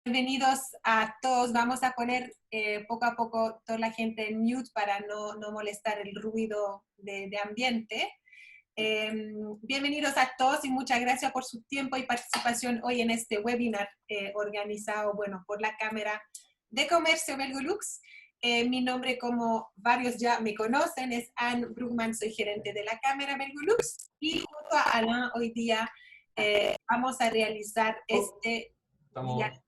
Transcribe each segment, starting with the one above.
Bienvenidos a todos. Vamos a poner poco a poco toda la gente en mute para no molestar el ruido de ambiente. Bienvenidos a todos y muchas gracias por su tiempo y participación hoy en este webinar organizado, por la Cámara de Comercio Belgolux. Mi nombre, como varios ya me conocen, es Anne Brugman, soy gerente de la Cámara Belgolux y junto a Alain hoy día vamos a realizar este día.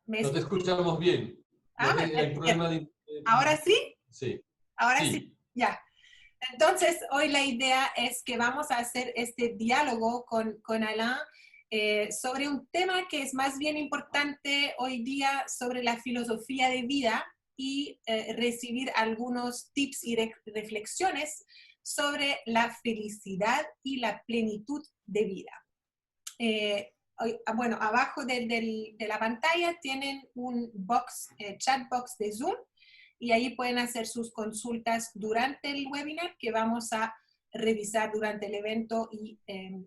No te escuchamos bien. Hay problema de... ¿Ahora sí? Sí. Ahora sí, ya. Entonces, hoy la idea es que vamos a hacer este diálogo con Alain sobre un tema que es más bien importante hoy día, sobre la filosofía de vida y recibir algunos tips y reflexiones sobre la felicidad y la plenitud de vida. Abajo de la pantalla tienen un chat box de Zoom y ahí pueden hacer sus consultas durante el webinar que vamos a revisar durante el evento y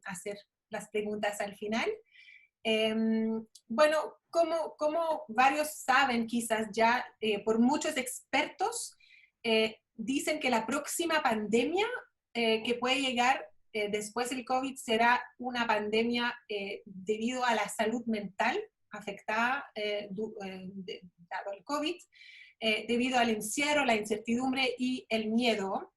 hacer las preguntas al final. Como varios saben quizás ya, por muchos expertos, dicen que la próxima pandemia que puede llegar después del COVID será una pandemia debido a la salud mental afectada dado el COVID, debido al encierro, la incertidumbre y el miedo.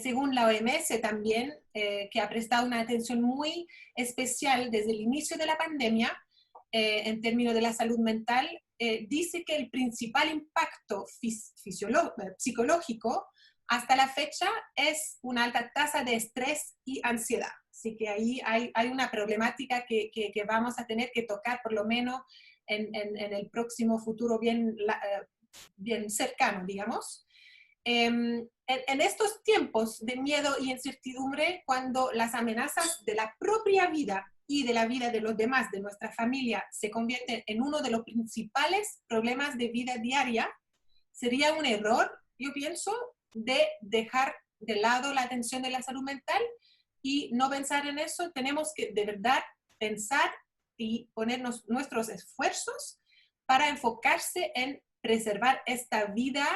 Según la OMS también, que ha prestado una atención muy especial desde el inicio de la pandemia en términos de la salud mental, dice que el principal impacto psicológico hasta la fecha es una alta tasa de estrés y ansiedad. Así que ahí hay una problemática que vamos a tener que tocar por lo menos en el próximo futuro bien cercano, digamos. En estos tiempos de miedo y incertidumbre, cuando las amenazas de la propia vida y de la vida de los demás, de nuestra familia, se convierten en uno de los principales problemas de vida diaria, sería un error, yo pienso, de dejar de lado la atención de la salud mental y no pensar en eso. Tenemos que de verdad pensar y ponernos nuestros esfuerzos para enfocarse en preservar esta vida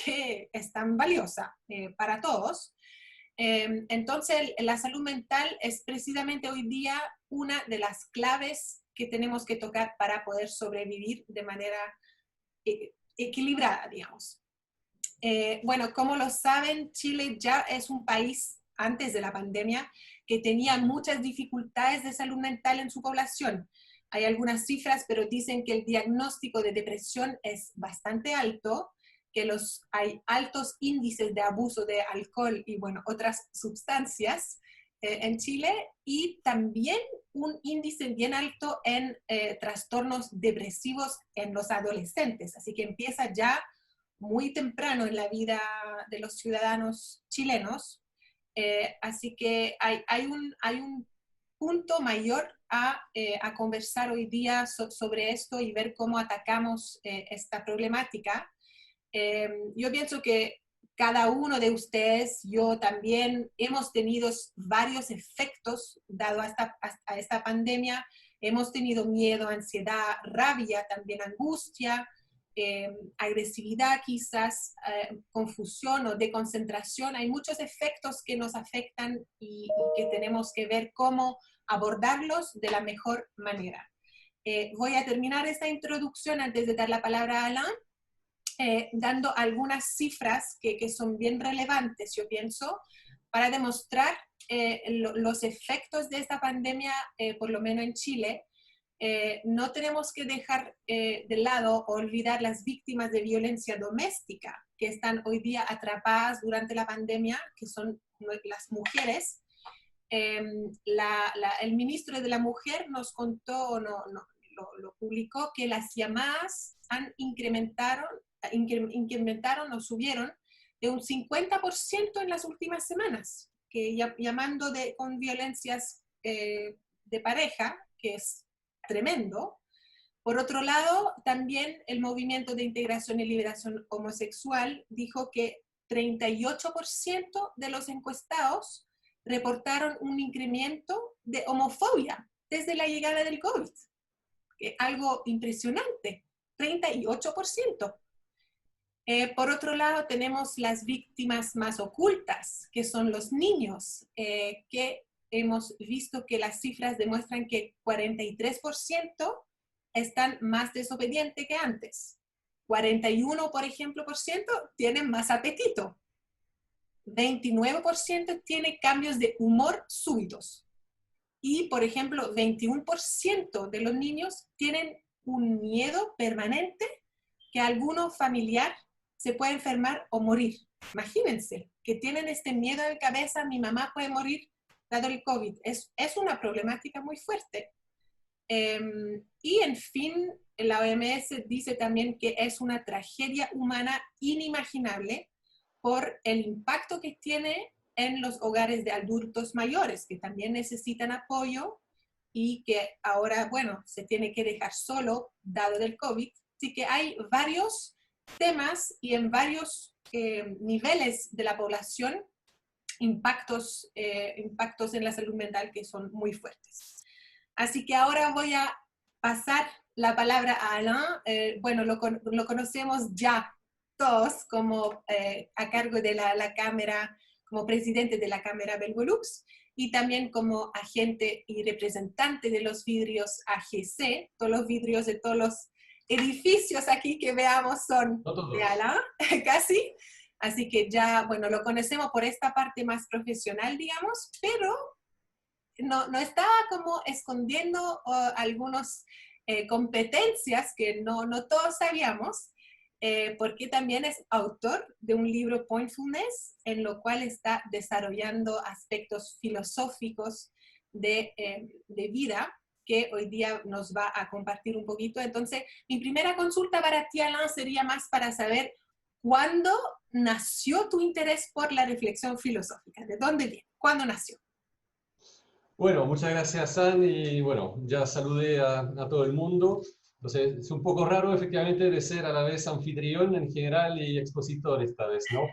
que es tan valiosa para todos. Entonces, la salud mental es precisamente hoy día una de las claves que tenemos que tocar para poder sobrevivir de manera equilibrada, digamos. Como lo saben, Chile ya es un país, antes de la pandemia, que tenía muchas dificultades de salud mental en su población. Hay algunas cifras, pero dicen que el diagnóstico de depresión es bastante alto, que hay altos índices de abuso de alcohol y, otras sustancias en Chile, y también un índice bien alto en trastornos depresivos en los adolescentes. Así que empieza ya muy temprano en la vida de los ciudadanos chilenos. Así que hay un punto mayor a conversar hoy día sobre esto y ver cómo atacamos esta problemática. Yo pienso que cada uno de ustedes, yo también, hemos tenido varios efectos dado a esta pandemia. Hemos tenido miedo, ansiedad, rabia, también angustia, agresividad quizás, confusión o desconcentración. Hay muchos efectos que nos afectan y que tenemos que ver cómo abordarlos de la mejor manera. Voy a terminar esta introducción antes de dar la palabra a Alain, dando algunas cifras que son bien relevantes, yo pienso, para demostrar los efectos de esta pandemia, por lo menos en Chile. No tenemos que dejar de lado o olvidar las víctimas de violencia doméstica que están hoy día atrapadas durante la pandemia, que son las mujeres. El ministro de la Mujer nos contó, lo publicó, que las llamadas incrementaron o subieron de un 50% en las últimas semanas, que llamando con violencias de pareja, que es tremendo. Por otro lado, también el Movimiento de Integración y Liberación Homosexual dijo que 38% de los encuestados reportaron un incremento de homofobia desde la llegada del COVID. algo impresionante, 38%. Por otro lado, tenemos las víctimas más ocultas, que son los niños, que hemos visto que las cifras demuestran que 43% están más desobedientes que antes. 41%, por ejemplo, tienen más apetito. 29% tiene cambios de humor súbitos. Y, por ejemplo, 21% de los niños tienen un miedo permanente que alguno familiar se puede enfermar o morir. Imagínense que tienen este miedo de cabeza, mi mamá puede morir dado el COVID. Es una problemática muy fuerte. Y en fin, la OMS dice también que es una tragedia humana inimaginable por el impacto que tiene en los hogares de adultos mayores, que también necesitan apoyo y que ahora, bueno, se tiene que dejar solo dado del COVID. Así que hay varios temas y en varios niveles de la población impactos en la salud mental que son muy fuertes. Así que ahora voy a pasar la palabra a Alain. Bueno, lo conocemos ya todos como a cargo de la Cámara, como presidente de la Cámara Benelux y también como agente y representante de los vidrios AGC. Todos los vidrios de todos los edificios aquí que veamos son de Alain, casi. Así que ya, bueno, lo conocemos por esta parte más profesional, digamos, pero no estaba como escondiendo algunas competencias que no todos sabíamos, porque también es autor de un libro Pointfulness, en lo cual está desarrollando aspectos filosóficos de vida, que hoy día nos va a compartir un poquito. Entonces, mi primera consulta para ti, Alain, sería más para saber cuándo nació tu interés por la reflexión filosófica. ¿De dónde viene? ¿Cuándo nació? Bueno, muchas gracias, San, y bueno, ya saludé a todo el mundo. Entonces, es un poco raro, efectivamente, de ser a la vez anfitrión en general y expositor esta vez, ¿no?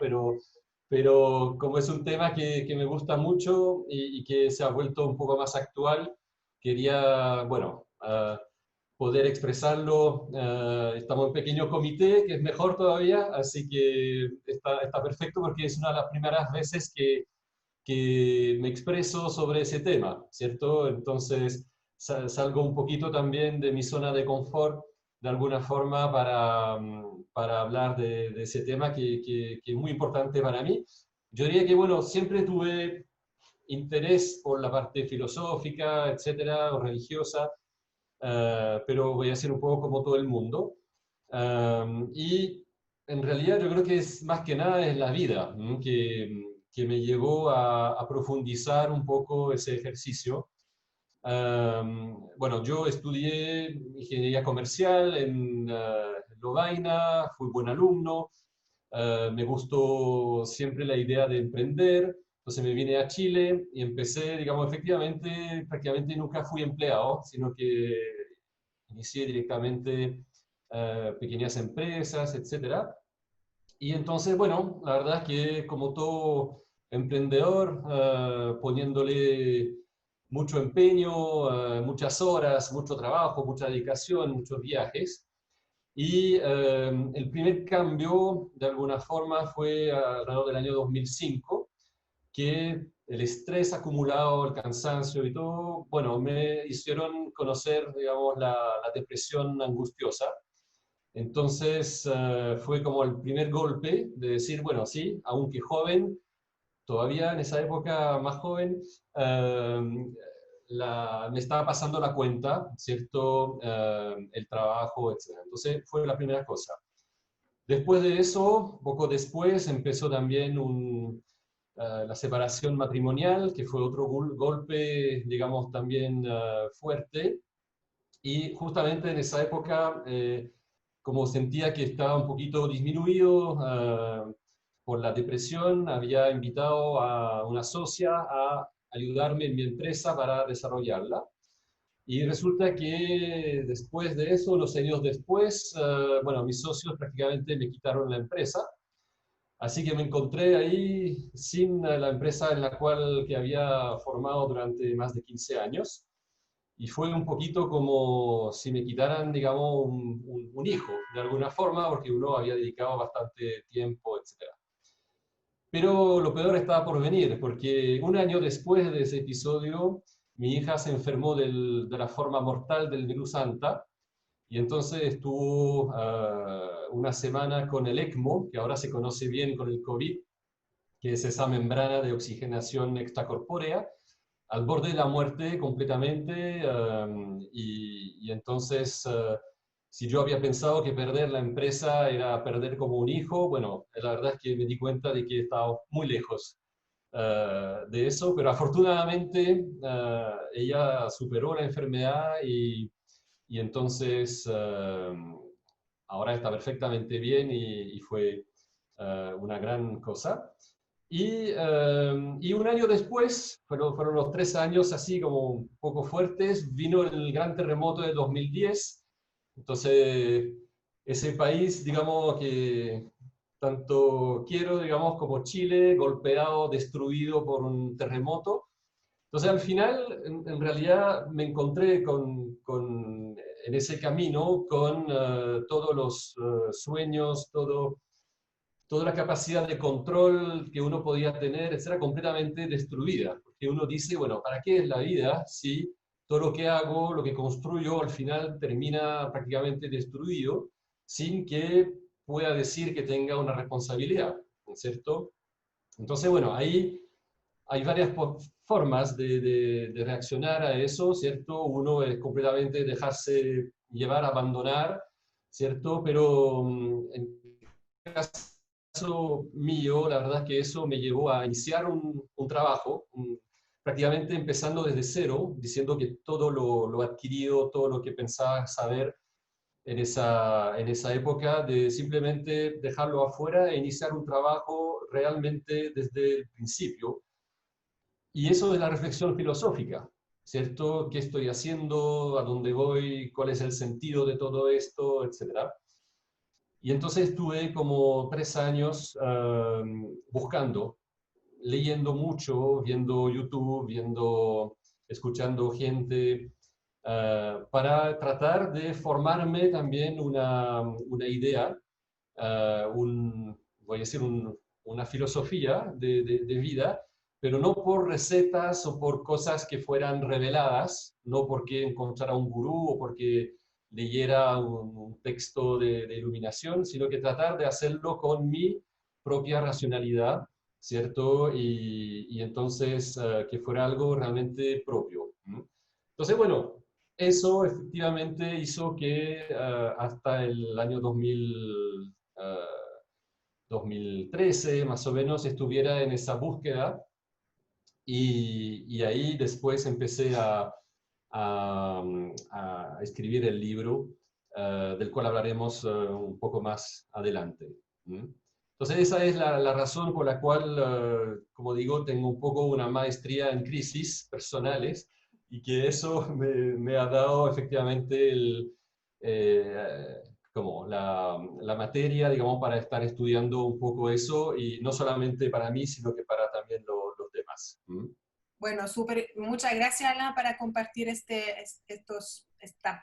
Pero como es un tema que me gusta mucho y que se ha vuelto un poco más actual, quería, bueno, poder expresarlo. Estamos en un pequeño comité, que es mejor todavía, así que está perfecto porque es una de las primeras veces que me expreso sobre ese tema, ¿cierto? Entonces salgo un poquito también de mi zona de confort, de alguna forma, para hablar de ese tema que es muy importante para mí. Yo diría que, bueno, siempre tuve interés por la parte filosófica, etcétera, o religiosa, pero voy a ser un poco como todo el mundo. Y en realidad yo creo que es más que nada es la vida, ¿no? que me llevó a profundizar un poco ese ejercicio. Bueno, yo estudié ingeniería comercial en Lovaina, fui buen alumno, me gustó siempre la idea de emprender, entonces me vine a Chile y empecé, digamos, efectivamente, prácticamente nunca fui empleado, sino que inicié directamente pequeñas empresas, etcétera. Y entonces, bueno, la verdad es que como todo emprendedor, poniéndole mucho empeño, muchas horas, mucho trabajo, mucha dedicación, muchos viajes. Y el primer cambio, de alguna forma, fue alrededor del año 2005, que el estrés acumulado, el cansancio y todo, bueno, me hicieron conocer, digamos, la depresión angustiosa. Entonces fue como el primer golpe de decir, bueno, sí, aunque joven, todavía en esa época más joven, me estaba pasando la cuenta, ¿cierto? El trabajo, etc. Entonces fue la primera cosa. Después de eso, poco después, empezó también la separación matrimonial, que fue otro golpe, digamos, también fuerte. Y justamente en esa época, como sentía que estaba un poquito disminuido por la depresión, había invitado a una socia a ayudarme en mi empresa para desarrollarla. Y resulta que después de eso, unos años después, bueno, mis socios prácticamente me quitaron la empresa. Así que me encontré ahí sin la empresa en la cual que había formado durante más de 15 años. y fue un poquito como si me quitaran, digamos, un hijo, de alguna forma, porque uno había dedicado bastante tiempo, etc. Pero lo peor estaba por venir, porque un año después de ese episodio, mi hija se enfermó de la forma mortal del virus Anta, y entonces estuvo una semana con el ECMO, que ahora se conoce bien con el COVID, que es esa membrana de oxigenación extracorpórea, al borde de la muerte completamente, y entonces, si yo había pensado que perder la empresa era perder como un hijo, bueno, la verdad es que me di cuenta de que estaba muy lejos de eso, pero afortunadamente ella superó la enfermedad y entonces ahora está perfectamente bien y fue una gran cosa. Y un año después, fueron los 3 años así como un poco fuertes, vino el gran terremoto de 2010. Entonces, ese país, digamos, que tanto quiero, digamos, como Chile, golpeado, destruido por un terremoto. Entonces, al final, en realidad, me encontré en ese camino con todos los sueños, toda la capacidad de control que uno podía tener, etcétera, completamente destruida. Porque uno dice, bueno, ¿para qué es la vida si todo lo que hago, lo que construyo, al final termina prácticamente destruido, sin que pueda decir que tenga una responsabilidad, ¿no es cierto? Entonces, bueno, ahí hay varias formas de reaccionar a eso, ¿cierto? Uno es completamente dejarse llevar, abandonar, ¿cierto? Pero en caso mío, la verdad es que eso me llevó a iniciar un trabajo, prácticamente empezando desde cero, diciendo que todo lo adquirido, todo lo que pensaba saber en esa época, de simplemente dejarlo afuera e iniciar un trabajo realmente desde el principio. Y eso es la reflexión filosófica, ¿cierto? ¿Qué estoy haciendo? ¿A dónde voy? ¿Cuál es el sentido de todo esto? Etcétera. Y entonces estuve como 3 años buscando, leyendo mucho, viendo YouTube, escuchando gente, para tratar de formarme también una idea, voy a decir, una filosofía de vida, pero no por recetas o por cosas que fueran reveladas, no porque encontrara un gurú o porque leyera un texto de iluminación, sino que tratar de hacerlo con mi propia racionalidad, ¿cierto? Y entonces que fuera algo realmente propio. Entonces, bueno, eso efectivamente hizo que hasta el año 2013, más o menos, estuviera en esa búsqueda y ahí después empecé a escribir el libro, del cual hablaremos un poco más adelante. Entonces esa es la razón por la cual, como digo, tengo un poco una maestría en crisis personales y que eso me ha dado efectivamente eh, como la materia, digamos, para estar estudiando un poco eso y no solamente para mí, sino que para también los demás. Bueno, súper, muchas gracias, Alan, para compartir esta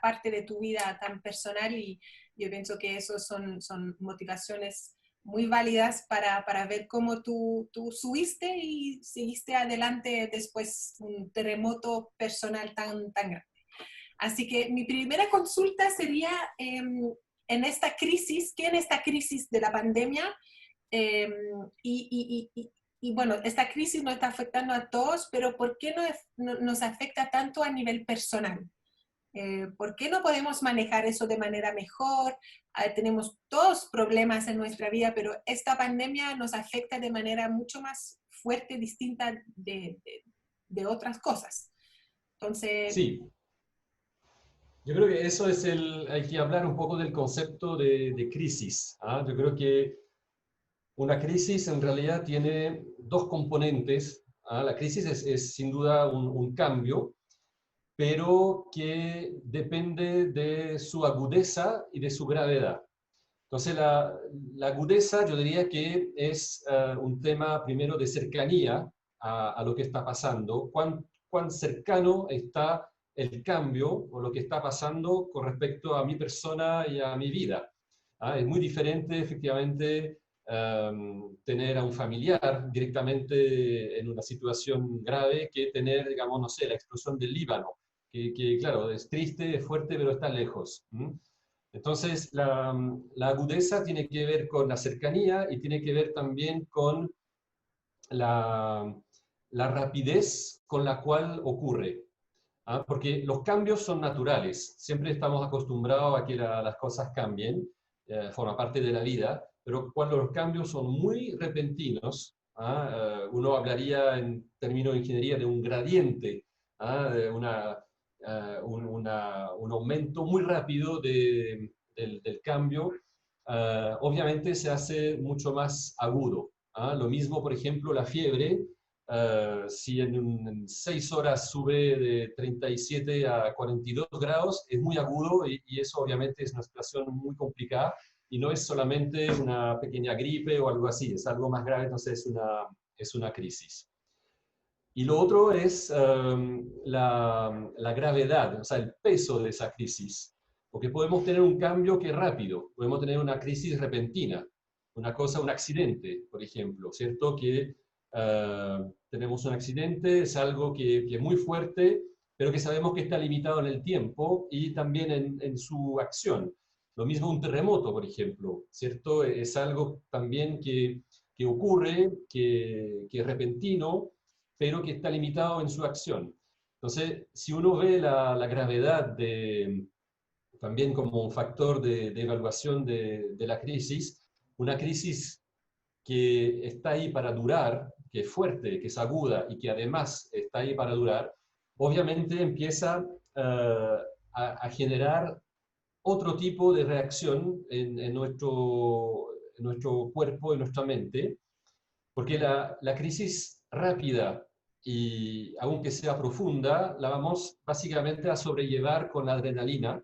parte de tu vida tan personal y yo pienso que esos son motivaciones muy válidas para ver cómo tú subiste y seguiste adelante después de un terremoto personal tan grande. Así que mi primera consulta sería en esta crisis, ¿qué en esta crisis de la pandemia? Eh, y bueno, esta crisis nos está afectando a todos, pero ¿por qué nos afecta tanto a nivel personal? ¿Por qué no podemos manejar eso de manera mejor? Tenemos todos problemas en nuestra vida, pero esta pandemia nos afecta de manera mucho más fuerte, distinta de otras cosas. Entonces, Sí, yo creo que eso es hay que hablar un poco del concepto de crisis. ¿Ah? Yo creo que una crisis en realidad tiene dos componentes. ¿Ah? La crisis es sin duda un cambio, pero que depende de su agudeza y de su gravedad. Entonces, la agudeza yo diría que es un tema primero de cercanía a lo que está pasando, cuán cercano está el cambio o lo que está pasando con respecto a mi persona y a mi vida. Es muy diferente, efectivamente, tener a un familiar directamente en una situación grave que tener, digamos, no sé, la explosión del Líbano, que claro, es triste, es fuerte, pero está lejos. Entonces, la agudeza tiene que ver con la cercanía y tiene que ver también con la, la rapidez con la cual ocurre. Porque los cambios son naturales, siempre estamos acostumbrados a que las cosas cambien, forma parte de la vida, pero cuando los cambios son muy repentinos, uno hablaría en términos de ingeniería de un gradiente, de un aumento muy rápido del cambio, obviamente se hace mucho más agudo. Lo mismo, por ejemplo, la fiebre. Si en 6 horas sube de 37 a 42 grados, es muy agudo y eso obviamente es una situación muy complicada y no es solamente una pequeña gripe o algo así, es algo más grave, entonces es una crisis. Y lo otro es la gravedad, o sea, el peso de esa crisis, porque podemos tener un cambio que es rápido, podemos tener una crisis repentina, una cosa, un accidente, por ejemplo, ¿cierto? Que tenemos un accidente, es algo que es muy fuerte, pero que sabemos que está limitado en el tiempo y también en su acción. Lo mismo un terremoto, por ejemplo, ¿cierto? Es algo también que ocurre, que es repentino, pero que está limitado en su acción. Entonces, si uno ve la gravedad también como un factor de evaluación de la crisis, una crisis que está ahí para durar, que es fuerte, que es aguda y que además está ahí para durar, obviamente empieza a generar otro tipo de reacción en nuestro cuerpo, en nuestra mente, porque la crisis rápida y aunque sea profunda, la vamos básicamente a sobrellevar con la adrenalina,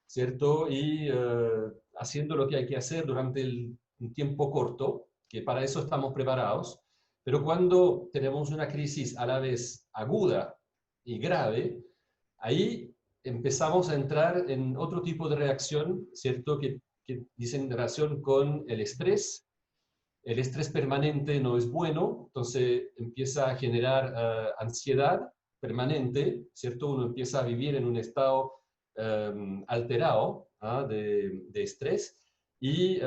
¿cierto? Y haciendo lo que hay que hacer durante un tiempo corto, que para eso estamos preparados, pero cuando tenemos una crisis a la vez aguda y grave, ahí empezamos a entrar en otro tipo de reacción, ¿cierto? Que dicen relación con el estrés permanente no es bueno, entonces empieza a generar ansiedad permanente, ¿cierto? Uno empieza a vivir en un estado alterado de estrés y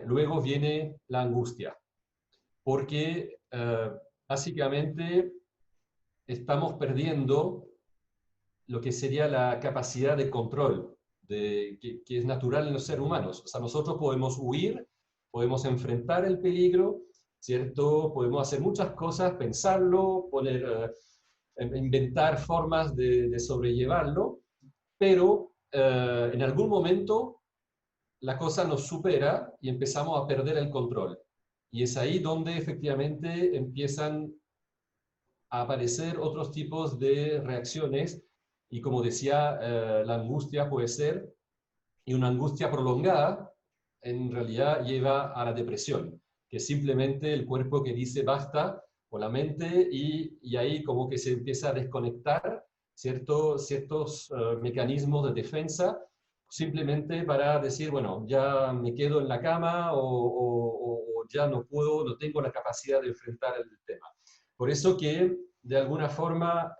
luego viene la angustia, porque básicamente estamos perdiendo lo que sería la capacidad de control que es natural en los seres humanos. O sea, nosotros podemos huir, podemos enfrentar el peligro, ¿cierto? Podemos hacer muchas cosas, pensarlo, inventar formas de sobrellevarlo, pero en algún momento la cosa nos supera y empezamos a perder el control. Y es ahí donde efectivamente empiezan a aparecer otros tipos de reacciones y como decía, la angustia puede ser, y una angustia prolongada en realidad lleva a la depresión, que es simplemente el cuerpo que dice basta, o la mente, y ahí como que se empieza a desconectar ciertos mecanismos de defensa, simplemente para decir, bueno, ya me quedo en la cama o ya no puedo, no tengo la capacidad de enfrentar el tema. Por eso que, de alguna forma,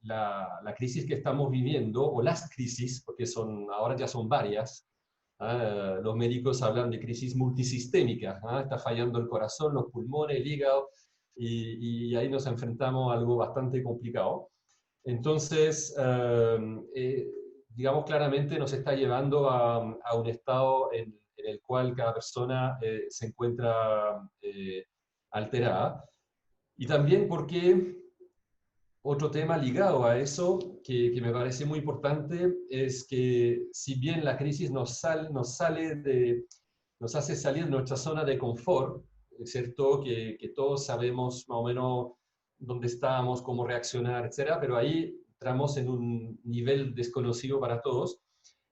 la crisis que estamos viviendo, o las crisis, porque ahora ya son varias, los médicos hablan de crisis multisistémica, está fallando el corazón, los pulmones, el hígado, y ahí nos enfrentamos a algo bastante complicado. Entonces, digamos claramente nos está llevando a un estado en el cual cada persona se encuentra alterada. Y también porque otro tema ligado a eso, que me parece muy importante, es que si bien la crisis nos hace salir de nuestra zona de confort, es cierto que todos sabemos más o menos dónde estamos, cómo reaccionar, etcétera, pero ahí entramos en un nivel desconocido para todos.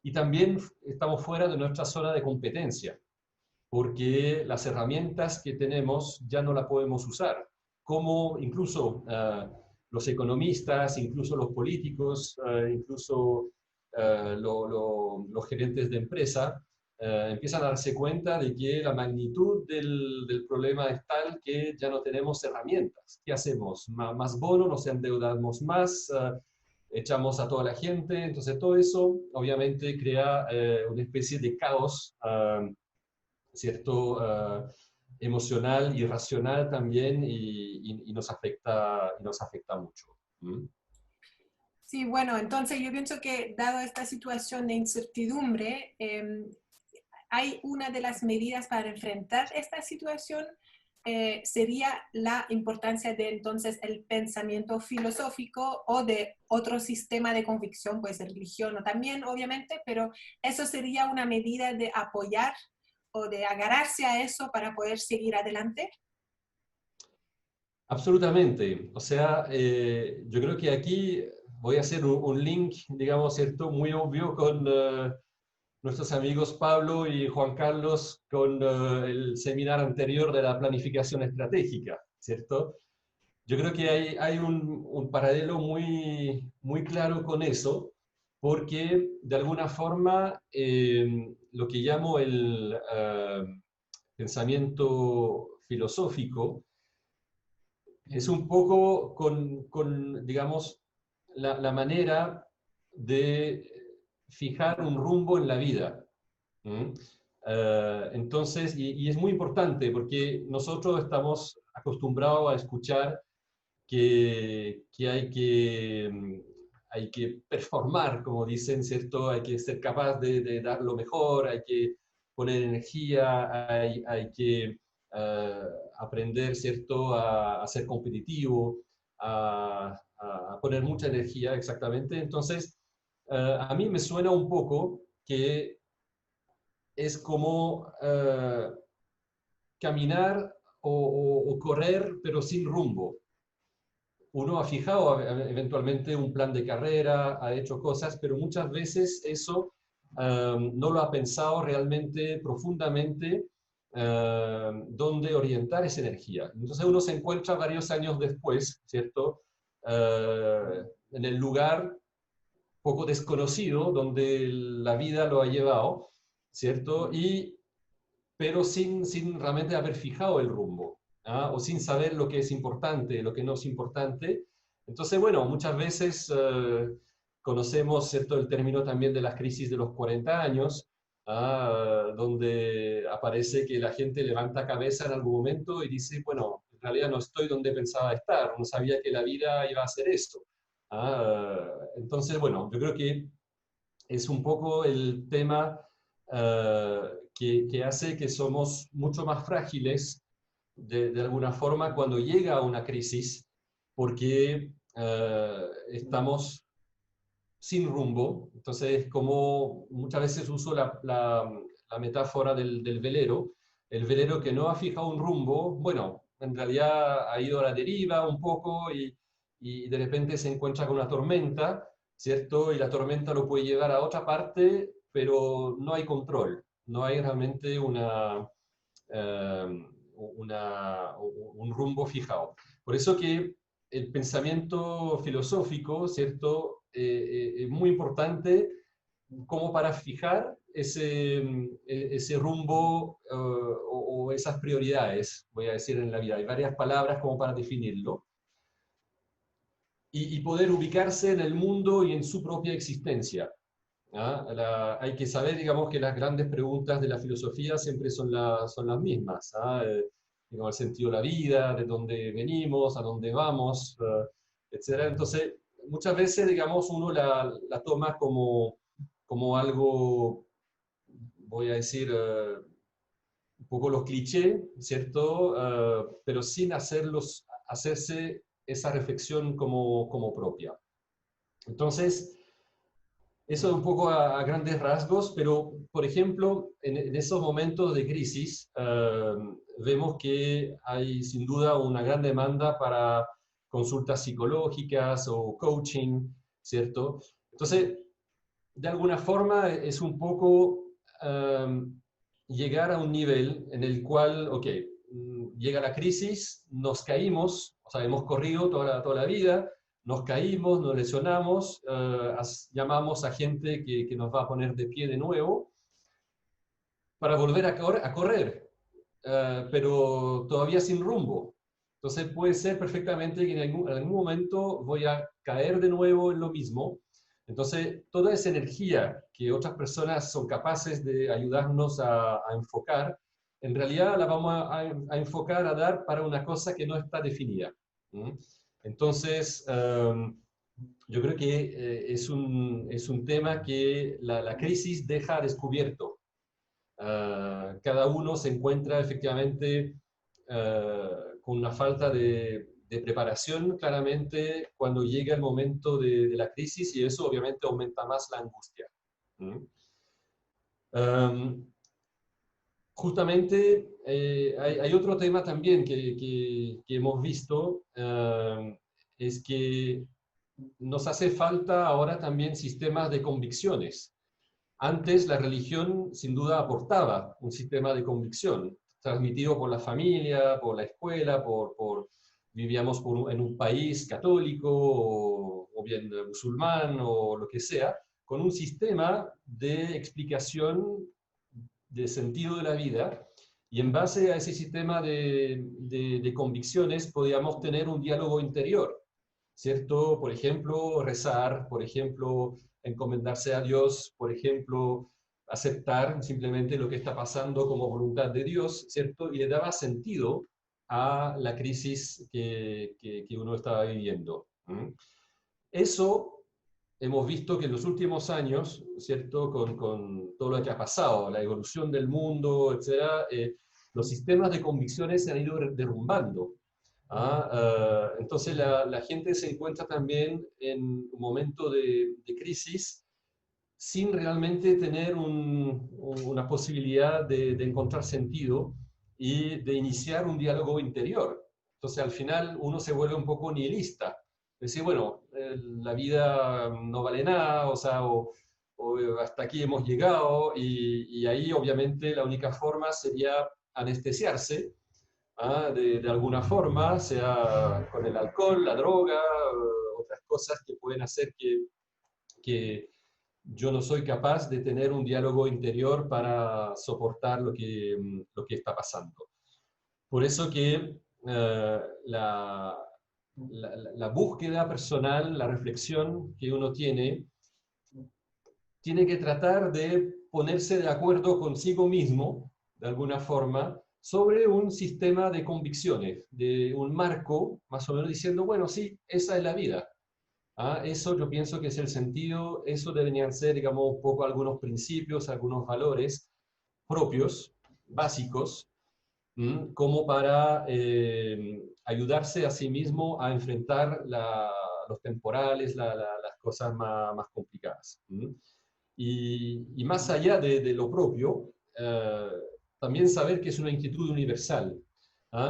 Y también estamos fuera de nuestra zona de competencia, porque las herramientas que tenemos ya no las podemos usar. Como incluso los economistas, incluso los políticos, incluso los gerentes de empresa, empiezan a darse cuenta de que la magnitud del problema es tal que ya no tenemos herramientas. ¿Qué hacemos? Más bono, nos endeudamos más, echamos a toda la gente. Entonces todo eso obviamente crea una especie de caos, ¿cierto? Emocional y racional también y nos afecta mucho. ¿Mm? Sí, bueno, entonces yo pienso que dado esta situación de incertidumbre, hay una de las medidas para enfrentar esta situación sería la importancia de entonces el pensamiento filosófico o de otro sistema de convicción, puede ser religión o también, obviamente, pero eso sería una medida de apoyar o de agarrarse a eso para poder seguir adelante. Absolutamente. O sea, yo creo que aquí voy a hacer un link, digamos, ¿cierto? Muy obvio con nuestros amigos Pablo y Juan Carlos con el seminario anterior de la planificación estratégica, ¿cierto? Yo creo que hay un paralelo muy claro con eso, porque de alguna forma lo que llamo el pensamiento filosófico es un poco digamos, la manera de fijar un rumbo en la vida. ¿Mm? Entonces, y es muy importante porque nosotros estamos acostumbrados a escuchar que hay que performar, como dicen, ¿cierto? Hay que ser capaz de dar lo mejor, hay que poner energía, hay que uh, aprender, ¿cierto?, a ser competitivo, a poner mucha energía, exactamente. Entonces, a mí me suena un poco que es como caminar o correr, pero sin rumbo. Uno ha fijado eventualmente un plan de carrera, ha hecho cosas, pero muchas veces eso no lo ha pensado realmente profundamente dónde orientar esa energía. Entonces uno se encuentra varios años después, ¿cierto? En el lugar poco desconocido donde la vida lo ha llevado, ¿cierto? Pero sin realmente haber fijado el rumbo, ¿ah? O sin saber lo que es importante, lo que no es importante. Entonces, bueno, muchas veces conocemos, ¿cierto?, el término también de las crisis de los 40 años, ¿ah? Donde aparece que la gente levanta cabeza en algún momento y dice, bueno, en realidad no estoy donde pensaba estar, no sabía que la vida iba a ser esto. ¿Ah? Entonces, bueno, yo creo que es un poco el tema que hace que somos mucho más frágiles de alguna forma cuando llega una crisis, porque estamos sin rumbo. Entonces, como muchas veces uso la metáfora del velero, el velero que no ha fijado un rumbo, bueno, en realidad ha ido a la deriva un poco y de repente se encuentra con una tormenta, ¿cierto? Y la tormenta lo puede llevar a otra parte, pero no hay control, no hay realmente un rumbo fijado. Por eso que el pensamiento filosófico, ¿cierto? Es muy importante como para fijar ese rumbo o esas prioridades, voy a decir, en la vida. Hay varias palabras como para definirlo. Y poder ubicarse en el mundo y en su propia existencia. ¿Ah? Hay que saber, digamos, que las grandes preguntas de la filosofía siempre son las mismas. ¿Ah? Digamos, el sentido de la vida, de dónde venimos, a dónde vamos, etc. Entonces, muchas veces, digamos, uno la toma como algo, voy a decir, un poco los clichés, ¿cierto? Pero sin hacerse esa reflexión como propia. Entonces, eso es un poco a grandes rasgos, pero por ejemplo, en esos momentos de crisis, vemos que hay sin duda una gran demanda para consultas psicológicas o coaching, ¿cierto? Entonces, de alguna forma es un poco llegar a un nivel en el cual, ok, llega la crisis, nos caímos, o sea, hemos corrido toda la vida, nos caímos, nos lesionamos, llamamos a gente que nos va a poner de pie de nuevo para volver a correr, pero todavía sin rumbo. Entonces puede ser perfectamente que en algún momento voy a caer de nuevo en lo mismo. Entonces, toda esa energía que otras personas son capaces de ayudarnos a enfocar, en realidad la vamos a enfocar, a dar para una cosa que no está definida. ¿Mm? Entonces, yo creo que es un tema que la crisis deja descubierto. Cada uno se encuentra efectivamente con una falta de preparación, claramente, cuando llega el momento de la crisis, y eso obviamente aumenta más la angustia. ¿Mm? Justamente hay otro tema también que hemos visto, es que nos hace falta ahora también sistemas de convicciones. Antes la religión sin duda aportaba un sistema de convicción, transmitido por la familia, por la escuela, vivíamos en un país católico o bien musulmán o lo que sea, con un sistema de explicación de sentido de la vida, y en base a ese sistema de convicciones podíamos tener un diálogo interior, ¿cierto? Por ejemplo, rezar, por ejemplo, encomendarse a Dios, por ejemplo, aceptar simplemente lo que está pasando como voluntad de Dios, ¿cierto? Y le daba sentido a la crisis que uno estaba viviendo. ¿Mm? Eso hemos visto que en los últimos años, ¿cierto? Con todo lo que ha pasado, la evolución del mundo, etcétera, los sistemas de convicciones se han ido derrumbando. Entonces la gente se encuentra también en un momento de crisis sin realmente tener una posibilidad de encontrar sentido y de iniciar un diálogo interior. Entonces al final uno se vuelve un poco nihilista. Decir, bueno, la vida no vale nada, o sea, o hasta aquí hemos llegado, y ahí obviamente la única forma sería anestesiarse, de alguna forma, sea con el alcohol, la droga, otras cosas que pueden hacer que yo no soy capaz de tener un diálogo interior para soportar lo que está pasando. Por eso que la búsqueda personal, la reflexión que uno tiene que tratar de ponerse de acuerdo consigo mismo, de alguna forma, sobre un sistema de convicciones, de un marco, más o menos diciendo, bueno, sí, esa es la vida. Eso yo pienso que es el sentido, eso deberían ser, digamos, un poco algunos principios, algunos valores propios, básicos, como para ayudarse a sí mismo a enfrentar los temporales, las cosas más complicadas. Y más allá de lo propio, también saber que es una inquietud universal.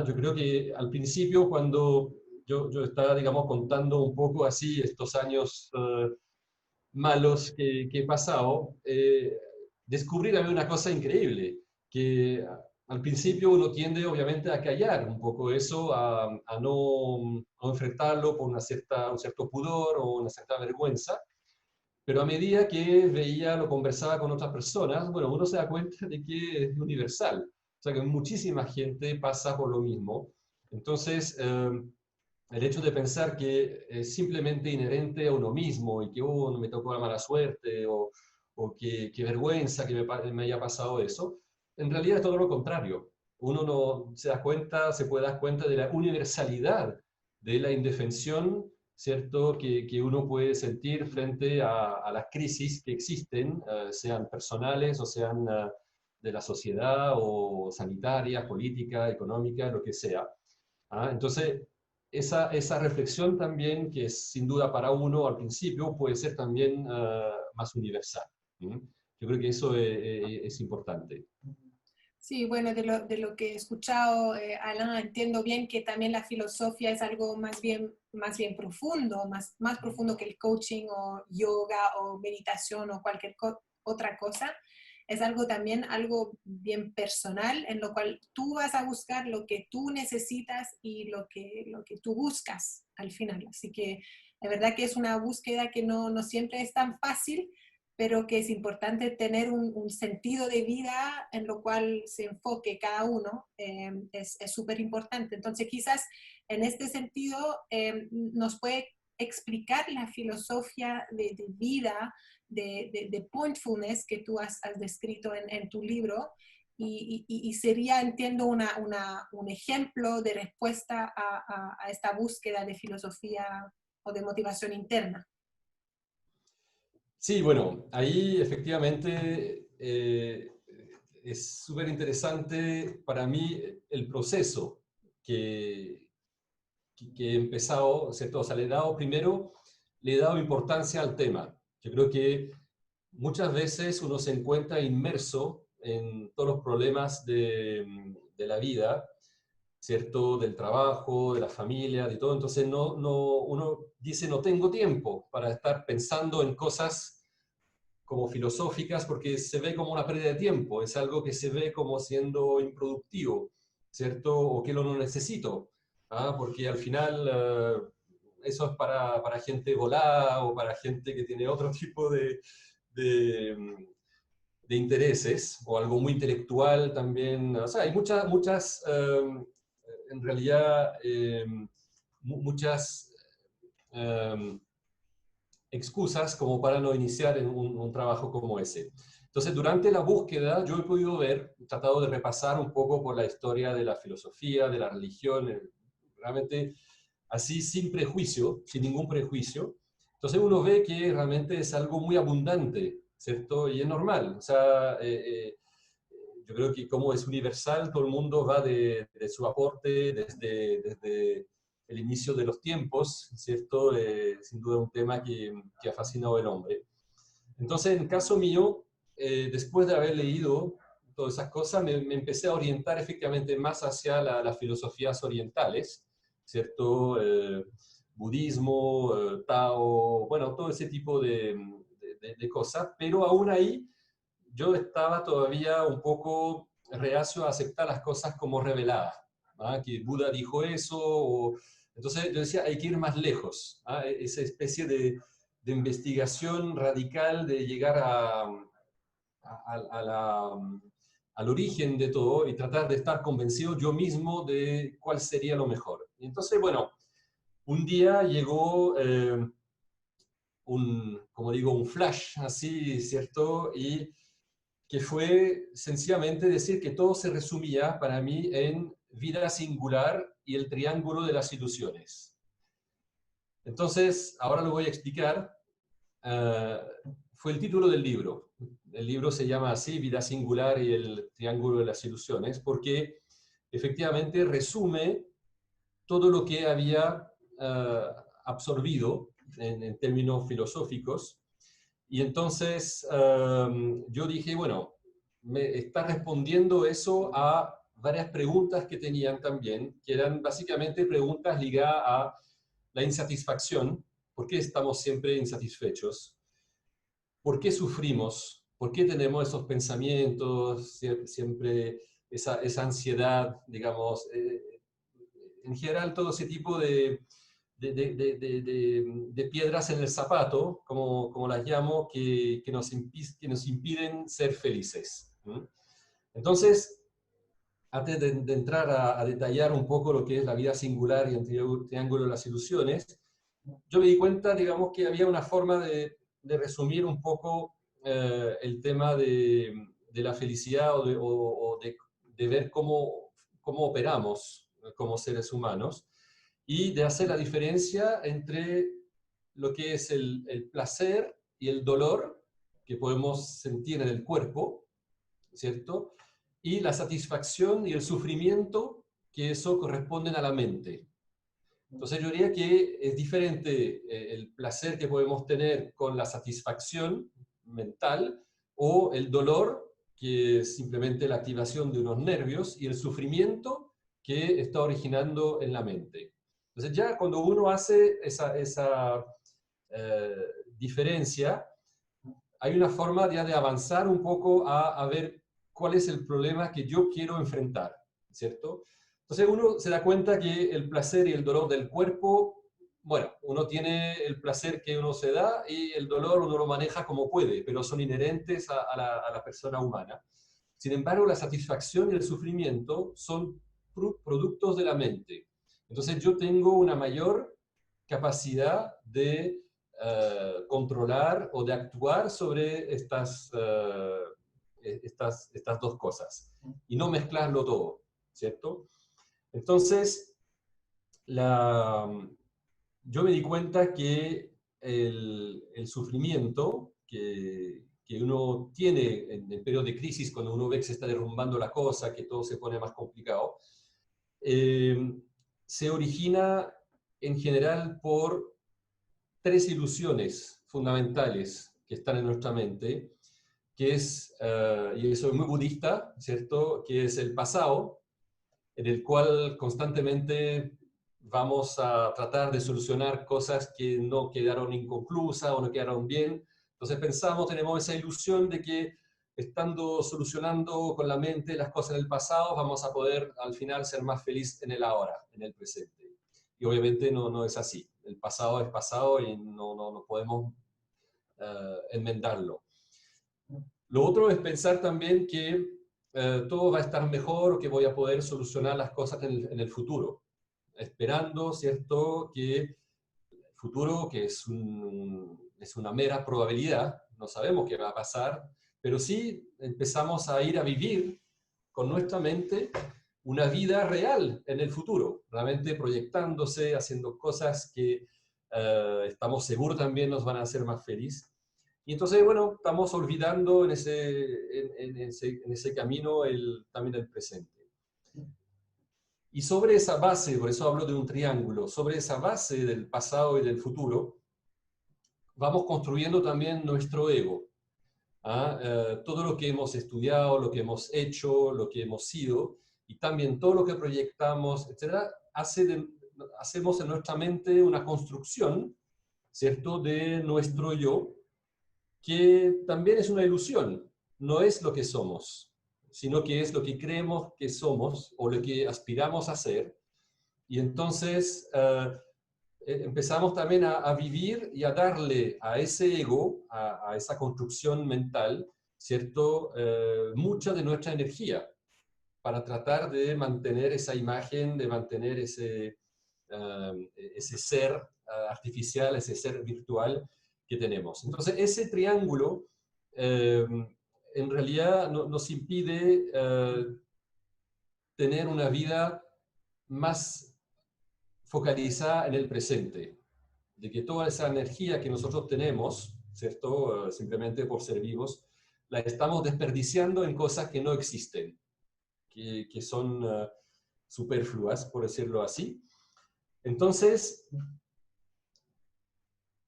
Yo creo que al principio, cuando yo estaba, digamos, contando un poco así estos años malos que he pasado, descubrí también una cosa increíble, que al principio uno tiende obviamente a callar un poco eso, a no enfrentarlo por un cierto pudor o una cierta vergüenza, pero a medida que veía, lo conversaba con otras personas, bueno, uno se da cuenta de que es universal, o sea que muchísima gente pasa por lo mismo. Entonces, el hecho de pensar que es simplemente inherente a uno mismo y que no me tocó la mala suerte o que vergüenza que me haya pasado eso, en realidad es todo lo contrario. Uno no se da cuenta, se puede dar cuenta de la universalidad de la indefensión, ¿cierto? Que uno puede sentir frente a las crisis que existen, sean personales o sean de la sociedad o sanitaria, política, económica, lo que sea. Entonces, esa reflexión también, que es sin duda para uno al principio, puede ser también más universal. Yo creo que eso es importante. Sí, bueno, de lo que he escuchado, Alan, entiendo bien que también la filosofía es algo más bien profundo, más profundo que el coaching o yoga o meditación o cualquier otra cosa. es algo también, algo bien personal, en lo cual tú vas a buscar lo que tú necesitas y lo que tú buscas al final. Así que la verdad que es una búsqueda que no siempre es tan fácil, pero que es importante tener un sentido de vida en lo cual se enfoque cada uno, es súper importante. Entonces quizás en este sentido nos puede explicar la filosofía de vida, de Pointfulness que tú has descrito en tu libro, y sería, entiendo, un ejemplo de respuesta a esta búsqueda de filosofía o de motivación interna. Sí, bueno, ahí efectivamente es súper interesante para mí el proceso que, que he empezado, ¿cierto? O sea, le he dado importancia al tema. Yo creo que muchas veces uno se encuentra inmerso en todos los problemas de la vida, ¿cierto? Del trabajo, de la familia, de todo. Entonces uno dice, no tengo tiempo para estar pensando en cosas como filosóficas porque se ve como una pérdida de tiempo, es algo que se ve como siendo improductivo, ¿cierto? O que lo no necesito, ¿ah? Porque al final eso es para gente volada o para gente que tiene otro tipo de, de intereses o algo muy intelectual también. O sea, hay muchas en realidad, muchas excusas como para no iniciar en un trabajo como ese. Entonces, durante la búsqueda, yo he podido ver, he tratado de repasar un poco por la historia de la filosofía, de la religión, realmente así sin prejuicio, sin ningún prejuicio. Entonces uno ve que realmente es algo muy abundante, ¿cierto? Y es normal. O sea, yo creo que como es universal, todo el mundo va de su aporte desde el inicio de los tiempos, ¿cierto? Sin duda un tema que ha fascinado al hombre. Entonces, en el caso mío, después de haber leído todas esas cosas, me empecé a orientar efectivamente más hacia las filosofías orientales, ¿cierto? Budismo, Tao, bueno, todo ese tipo de cosas, pero aún ahí yo estaba todavía un poco reacio a aceptar las cosas como reveladas, ¿ah? Que Buda dijo eso, entonces yo decía, hay que ir más lejos, ¿ah? Esa especie de investigación radical de llegar a al origen de todo y tratar de estar convencido yo mismo de cuál sería lo mejor. Y entonces, bueno, un día llegó como digo, un flash así, ¿cierto? Y que fue sencillamente decir que todo se resumía para mí en vida singular y el triángulo de las ilusiones. Entonces, ahora lo voy a explicar. Uh, fue el título del libro. El libro se llama así, Vida singular y el triángulo de las ilusiones, porque efectivamente resume todo lo que había absorbido en términos filosóficos. Y entonces yo dije, bueno, me está respondiendo eso a varias preguntas que tenían también, que eran básicamente preguntas ligadas a la insatisfacción. ¿Por qué estamos siempre insatisfechos? ¿Por qué sufrimos? ¿Por qué tenemos esos pensamientos, siempre esa ansiedad, digamos? En general, todo ese tipo de piedras en el zapato, como las llamo, que nos impiden ser felices. Entonces, antes de entrar a detallar un poco lo que es la vida singular y el triángulo de las ilusiones, yo me di cuenta, digamos, que había una forma de resumir un poco el tema de la felicidad o de ver cómo operamos como seres humanos y de hacer la diferencia entre lo que es el placer y el dolor que podemos sentir en el cuerpo, ¿cierto? Y la satisfacción y el sufrimiento que eso corresponden a la mente. Entonces yo diría que es diferente el placer que podemos tener con la satisfacción mental o el dolor, que es simplemente la activación de unos nervios, y el sufrimiento que está originando en la mente. Entonces ya cuando uno hace esa diferencia, hay una forma ya de avanzar un poco a ver cuál es el problema que yo quiero enfrentar, ¿cierto? Entonces uno se da cuenta que el placer y el dolor del cuerpo, bueno, uno tiene el placer que uno se da y el dolor uno lo maneja como puede, pero son inherentes a la persona humana. Sin embargo, la satisfacción y el sufrimiento son productos de la mente. Entonces yo tengo una mayor capacidad de controlar o de actuar sobre estas dos cosas y no mezclarlo todo, ¿cierto? Entonces, yo me di cuenta que el sufrimiento que uno tiene en el periodo de crisis, cuando uno ve que se está derrumbando la cosa, que todo se pone más complicado, eh, se origina en general por tres ilusiones fundamentales que están en nuestra mente, que es, y eso es muy budista, ¿cierto?, que es el pasado, en el cual constantemente vamos a tratar de solucionar cosas que no quedaron inconclusas o no quedaron bien. Entonces pensamos, tenemos esa ilusión de que estando solucionando con la mente las cosas del pasado, vamos a poder al final ser más feliz en el ahora, en el presente. Y obviamente no es así. El pasado es pasado y no podemos enmendarlo. Lo otro es pensar también que todo va a estar mejor o que voy a poder solucionar las cosas en el futuro, esperando, ¿cierto?, que el futuro, que es una mera probabilidad, no sabemos qué va a pasar, pero sí empezamos a ir a vivir con nuestra mente una vida real en el futuro, realmente proyectándose, haciendo cosas que estamos seguros también nos van a hacer más felices. Y entonces, bueno, estamos olvidando en ese camino también el presente. Y sobre esa base, por eso hablo de un triángulo, sobre esa base del pasado y del futuro, vamos construyendo también nuestro ego. Todo lo que hemos estudiado, lo que hemos hecho, lo que hemos sido, y también todo lo que proyectamos, etcétera, hacemos en nuestra mente una construcción, ¿cierto?, de nuestro yo, que también es una ilusión, no es lo que somos, sino que es lo que creemos que somos o lo que aspiramos a ser. Y entonces empezamos también a vivir y a darle a ese ego, a esa construcción mental, ¿cierto?, mucha de nuestra energía para tratar de mantener esa imagen, de mantener ese ser artificial, ese ser virtual que tenemos. Entonces, ese triángulo en realidad nos impide tener una vida más focalizada en el presente, de que toda esa energía que nosotros tenemos, ¿cierto?, simplemente por ser vivos, la estamos desperdiciando en cosas que no existen, que son superfluas, por decirlo así. Entonces,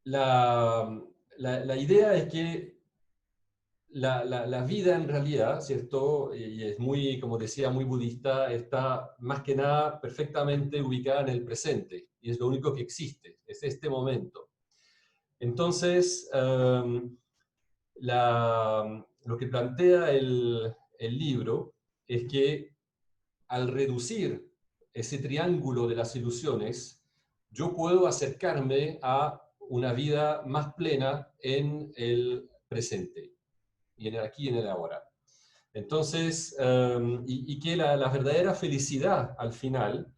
la idea es que la vida en realidad, ¿cierto?, y es muy, como decía, muy budista, está más que nada perfectamente ubicada en el presente, y es lo único que existe, es este momento. Entonces, lo que plantea el libro es que al reducir ese triángulo de las ilusiones, yo puedo acercarme a una vida más plena en el presente, y en el aquí y en el ahora. Entonces, y que la verdadera felicidad al final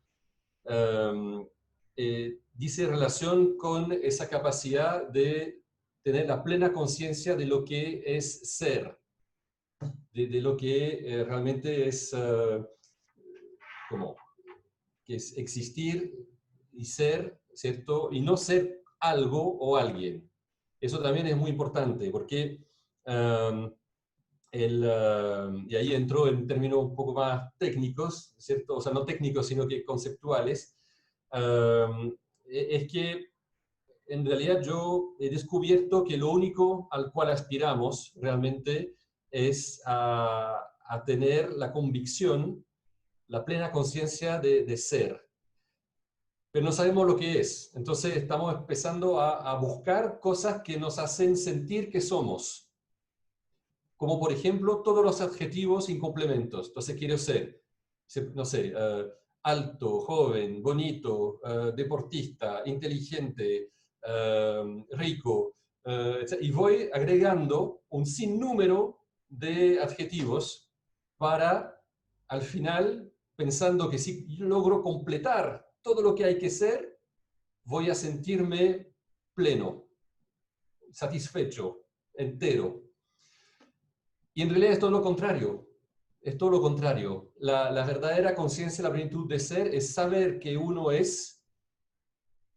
dice relación con esa capacidad de tener la plena conciencia de lo que es ser, de lo que realmente es como que es existir y ser, ¿cierto? Y no ser algo o alguien. Eso también es muy importante porque y ahí entró en términos un poco más técnicos, ¿cierto? O sea, no técnicos, sino que conceptuales, es que en realidad yo he descubierto que lo único al cual aspiramos realmente es a tener la convicción, la plena conciencia de ser, pero no sabemos lo que es. Entonces estamos empezando a buscar cosas que nos hacen sentir que somos. como por ejemplo todos los adjetivos y complementos. Entonces quiero ser, no sé, alto, joven, bonito, deportista, inteligente, rico, y voy agregando un sinnúmero de adjetivos para, al final, pensando que si logro completar todo lo que hay que ser, voy a sentirme pleno, satisfecho, entero. Y en realidad es todo lo contrario. Es todo lo contrario. La verdadera conciencia, la plenitud de ser, es saber que uno es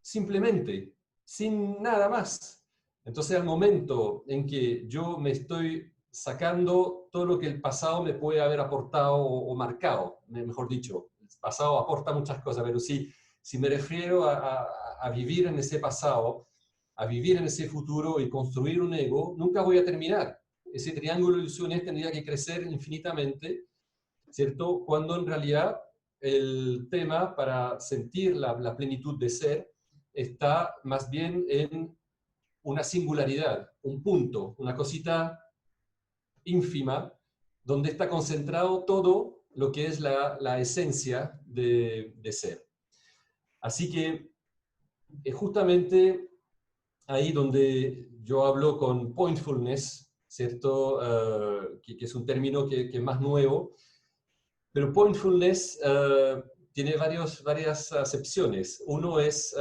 simplemente, sin nada más. Entonces, al momento en que yo me estoy sacando todo lo que el pasado me puede haber aportado o marcado, mejor dicho, el pasado aporta muchas cosas, pero si me refiero a vivir en ese pasado, a vivir en ese futuro y construir un ego, nunca voy a terminar. Ese triángulo de ilusiones tendría que crecer infinitamente, ¿cierto? Cuando en realidad el tema para sentir la plenitud de ser está más bien en una singularidad, un punto, una cosita ínfima, donde está concentrado todo lo que es la esencia de ser. Así que es justamente ahí donde yo hablo con pointfulness, ¿cierto? Que es un término que es más nuevo, pero pointfulness tiene varias acepciones. Uno es,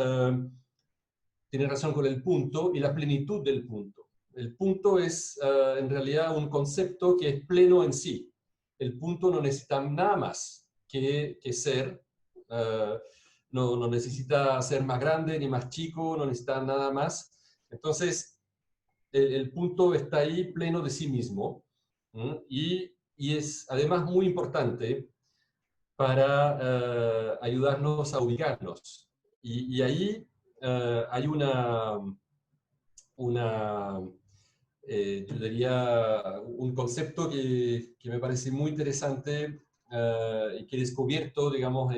tiene relación con el punto y la plenitud del punto. El punto es en realidad un concepto que es pleno en sí. El punto no necesita nada más que ser. No necesita ser más grande ni más chico, no necesita nada más. Entonces, el punto está ahí pleno de sí mismo. Y es además muy importante para ayudarnos a ubicarnos. Y ahí hay una yo diría, un concepto que me parece muy interesante y que he descubierto, digamos,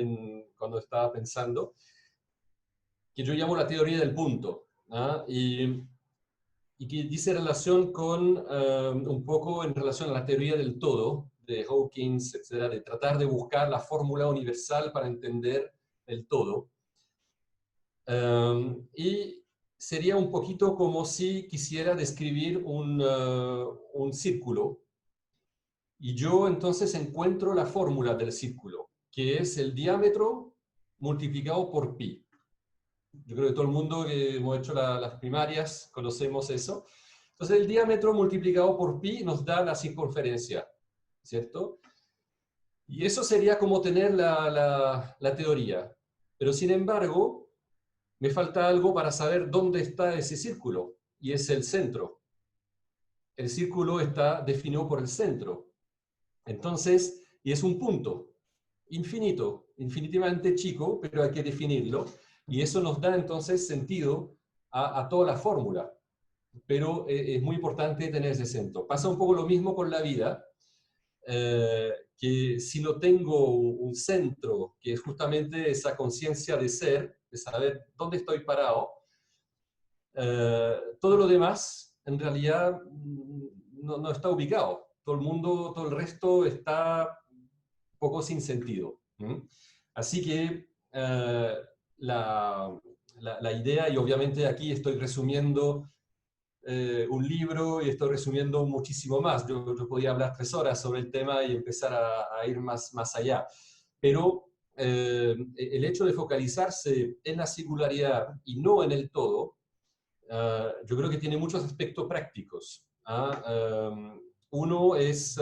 cuando estaba pensando, que yo llamo la teoría del punto, ¿ah? Y que dice relación con, un poco en relación a la teoría del todo, de Hawkins, etcétera, de tratar de buscar la fórmula universal para entender el todo. Y sería un poquito como si quisiera describir un círculo, y yo entonces encuentro la fórmula del círculo, que es el diámetro multiplicado por pi. Yo creo que todo el mundo que hemos hecho las primarias conocemos eso. Entonces el diámetro multiplicado por pi nos da la circunferencia, ¿cierto? Y eso sería como tener la teoría. Pero sin embargo, me falta algo para saber dónde está ese círculo, y es el centro. El círculo está definido por el centro. Entonces, y es un punto infinito, infinitivamente chico, pero hay que definirlo, y eso nos da entonces sentido a toda la fórmula. Pero es muy importante tener ese centro. Pasa un poco lo mismo con la vida, que si no tengo un centro, que es justamente esa conciencia de ser, de saber dónde estoy parado, todo lo demás en realidad no está ubicado. Todo el mundo, todo el resto está un poco sin sentido. Así que la idea, y obviamente aquí estoy resumiendo un libro y estoy resumiendo muchísimo más. Yo podía hablar 3 horas sobre el tema y empezar a ir más allá. Pero el hecho de focalizarse en la singularidad y no en el todo, yo creo que tiene muchos aspectos prácticos. Uno es,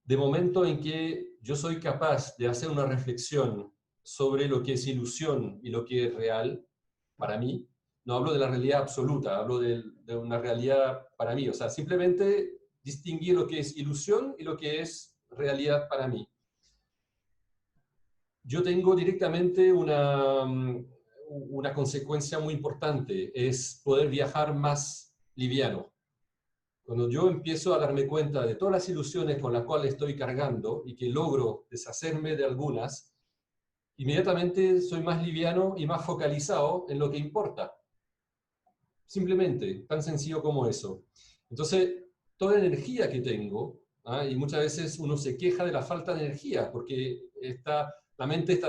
de momento en que yo soy capaz de hacer una reflexión sobre lo que es ilusión y lo que es real para mí. No hablo de la realidad absoluta, hablo de una realidad para mí. O sea, simplemente distinguir lo que es ilusión y lo que es realidad para mí. Yo tengo directamente una consecuencia muy importante, es poder viajar más liviano. Cuando yo empiezo a darme cuenta de todas las ilusiones con las cuales estoy cargando y que logro deshacerme de algunas, inmediatamente soy más liviano y más focalizado en lo que importa. Simplemente, tan sencillo como eso. Entonces, toda la energía que tengo, ¿ah? Y muchas veces uno se queja de la falta de energía, porque la mente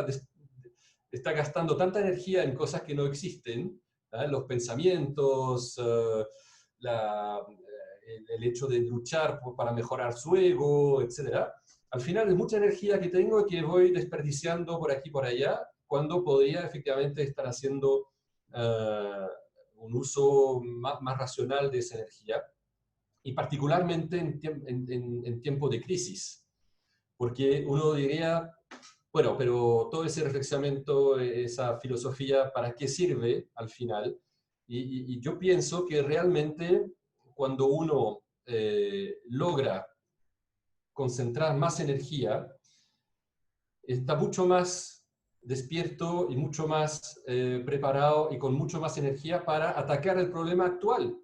está gastando tanta energía en cosas que no existen, ¿ah? Los pensamientos, el hecho de luchar para mejorar su ego, etcétera. Al final es mucha energía que tengo que voy desperdiciando por aquí y por allá, cuando podría efectivamente estar haciendo un uso más racional de esa energía, y particularmente en tiempo de crisis, porque uno diría, bueno, pero todo ese reflexionamiento, esa filosofía, ¿para qué sirve al final? Y yo pienso que realmente cuando uno logra concentrar más energía, está mucho más despierto y mucho más preparado y con mucho más energía para atacar el problema actual.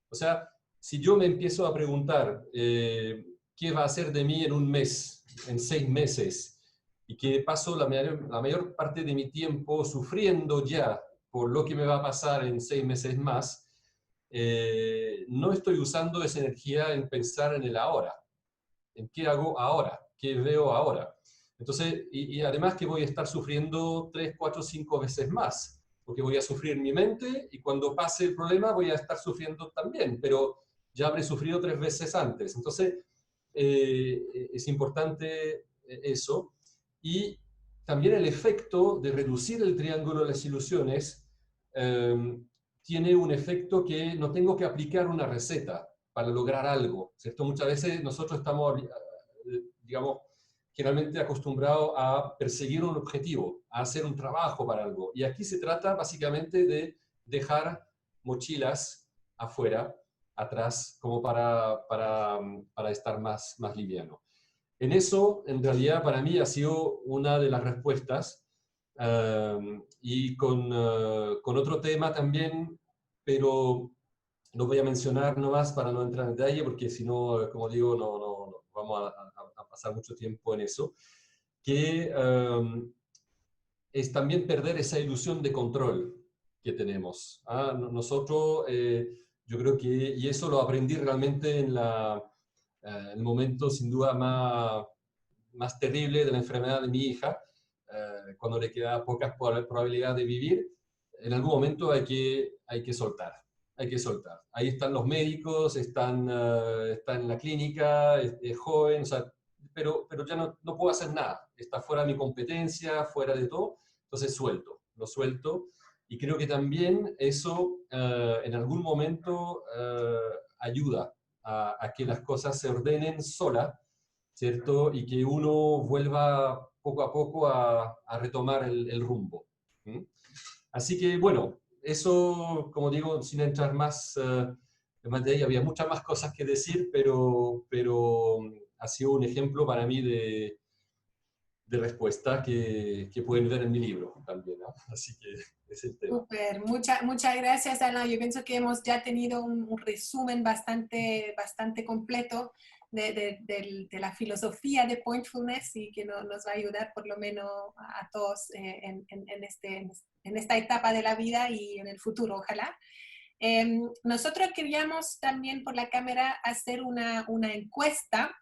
O sea, si yo me empiezo a preguntar qué va a ser de mí en un mes, en 6 meses, y que paso la mayor parte de mi tiempo sufriendo ya por lo que me va a pasar en 6 meses más, no estoy usando esa energía en pensar en el ahora, en qué hago ahora, qué veo ahora. Entonces, y además que voy a estar sufriendo 3, 4, 5 veces más, porque voy a sufrir en mi mente y cuando pase el problema voy a estar sufriendo también, pero ya habré sufrido 3 veces antes. Entonces, es importante eso. Y también el efecto de reducir el triángulo de las ilusiones tiene un efecto que no tengo que aplicar una receta para lograr algo, ¿cierto? Muchas veces nosotros estamos, digamos, generalmente acostumbrados a perseguir un objetivo, a hacer un trabajo para algo. Y aquí se trata básicamente de dejar mochilas afuera, atrás, como para estar más liviano. En eso, en realidad, para mí ha sido una de las respuestas, y con otro tema también, pero lo voy a mencionar nomás para no entrar en detalle, porque si no, como digo, no vamos a pasar mucho tiempo en eso, que es también perder esa ilusión de control que tenemos. ¿Ah? Nosotros, yo creo que, y eso lo aprendí realmente en el momento sin duda más terrible de la enfermedad de mi hija, cuando le queda pocas probabilidades de vivir, en algún momento hay que soltar. Hay que soltar. Ahí están los médicos, está en la clínica, es joven, o sea, pero ya no puedo hacer nada. Está fuera de mi competencia, fuera de todo. Entonces lo suelto. Y creo que también eso en algún momento ayuda a que las cosas se ordenen sola, ¿cierto? Y que uno vuelva poco a poco a retomar el rumbo. ¿Mm? Así que, bueno, eso, como digo, sin entrar más en materia, había muchas más cosas que decir, pero ha sido un ejemplo para mí de respuesta que pueden ver en mi libro también, ¿no? Así que es el tema. Súper, muchas gracias, Ana. Yo pienso que hemos ya tenido un resumen bastante completo de la filosofía de Pointfulness y que nos va a ayudar por lo menos a todos en esta etapa de la vida y en el futuro, ojalá. Nosotros queríamos también por la cámara hacer una encuesta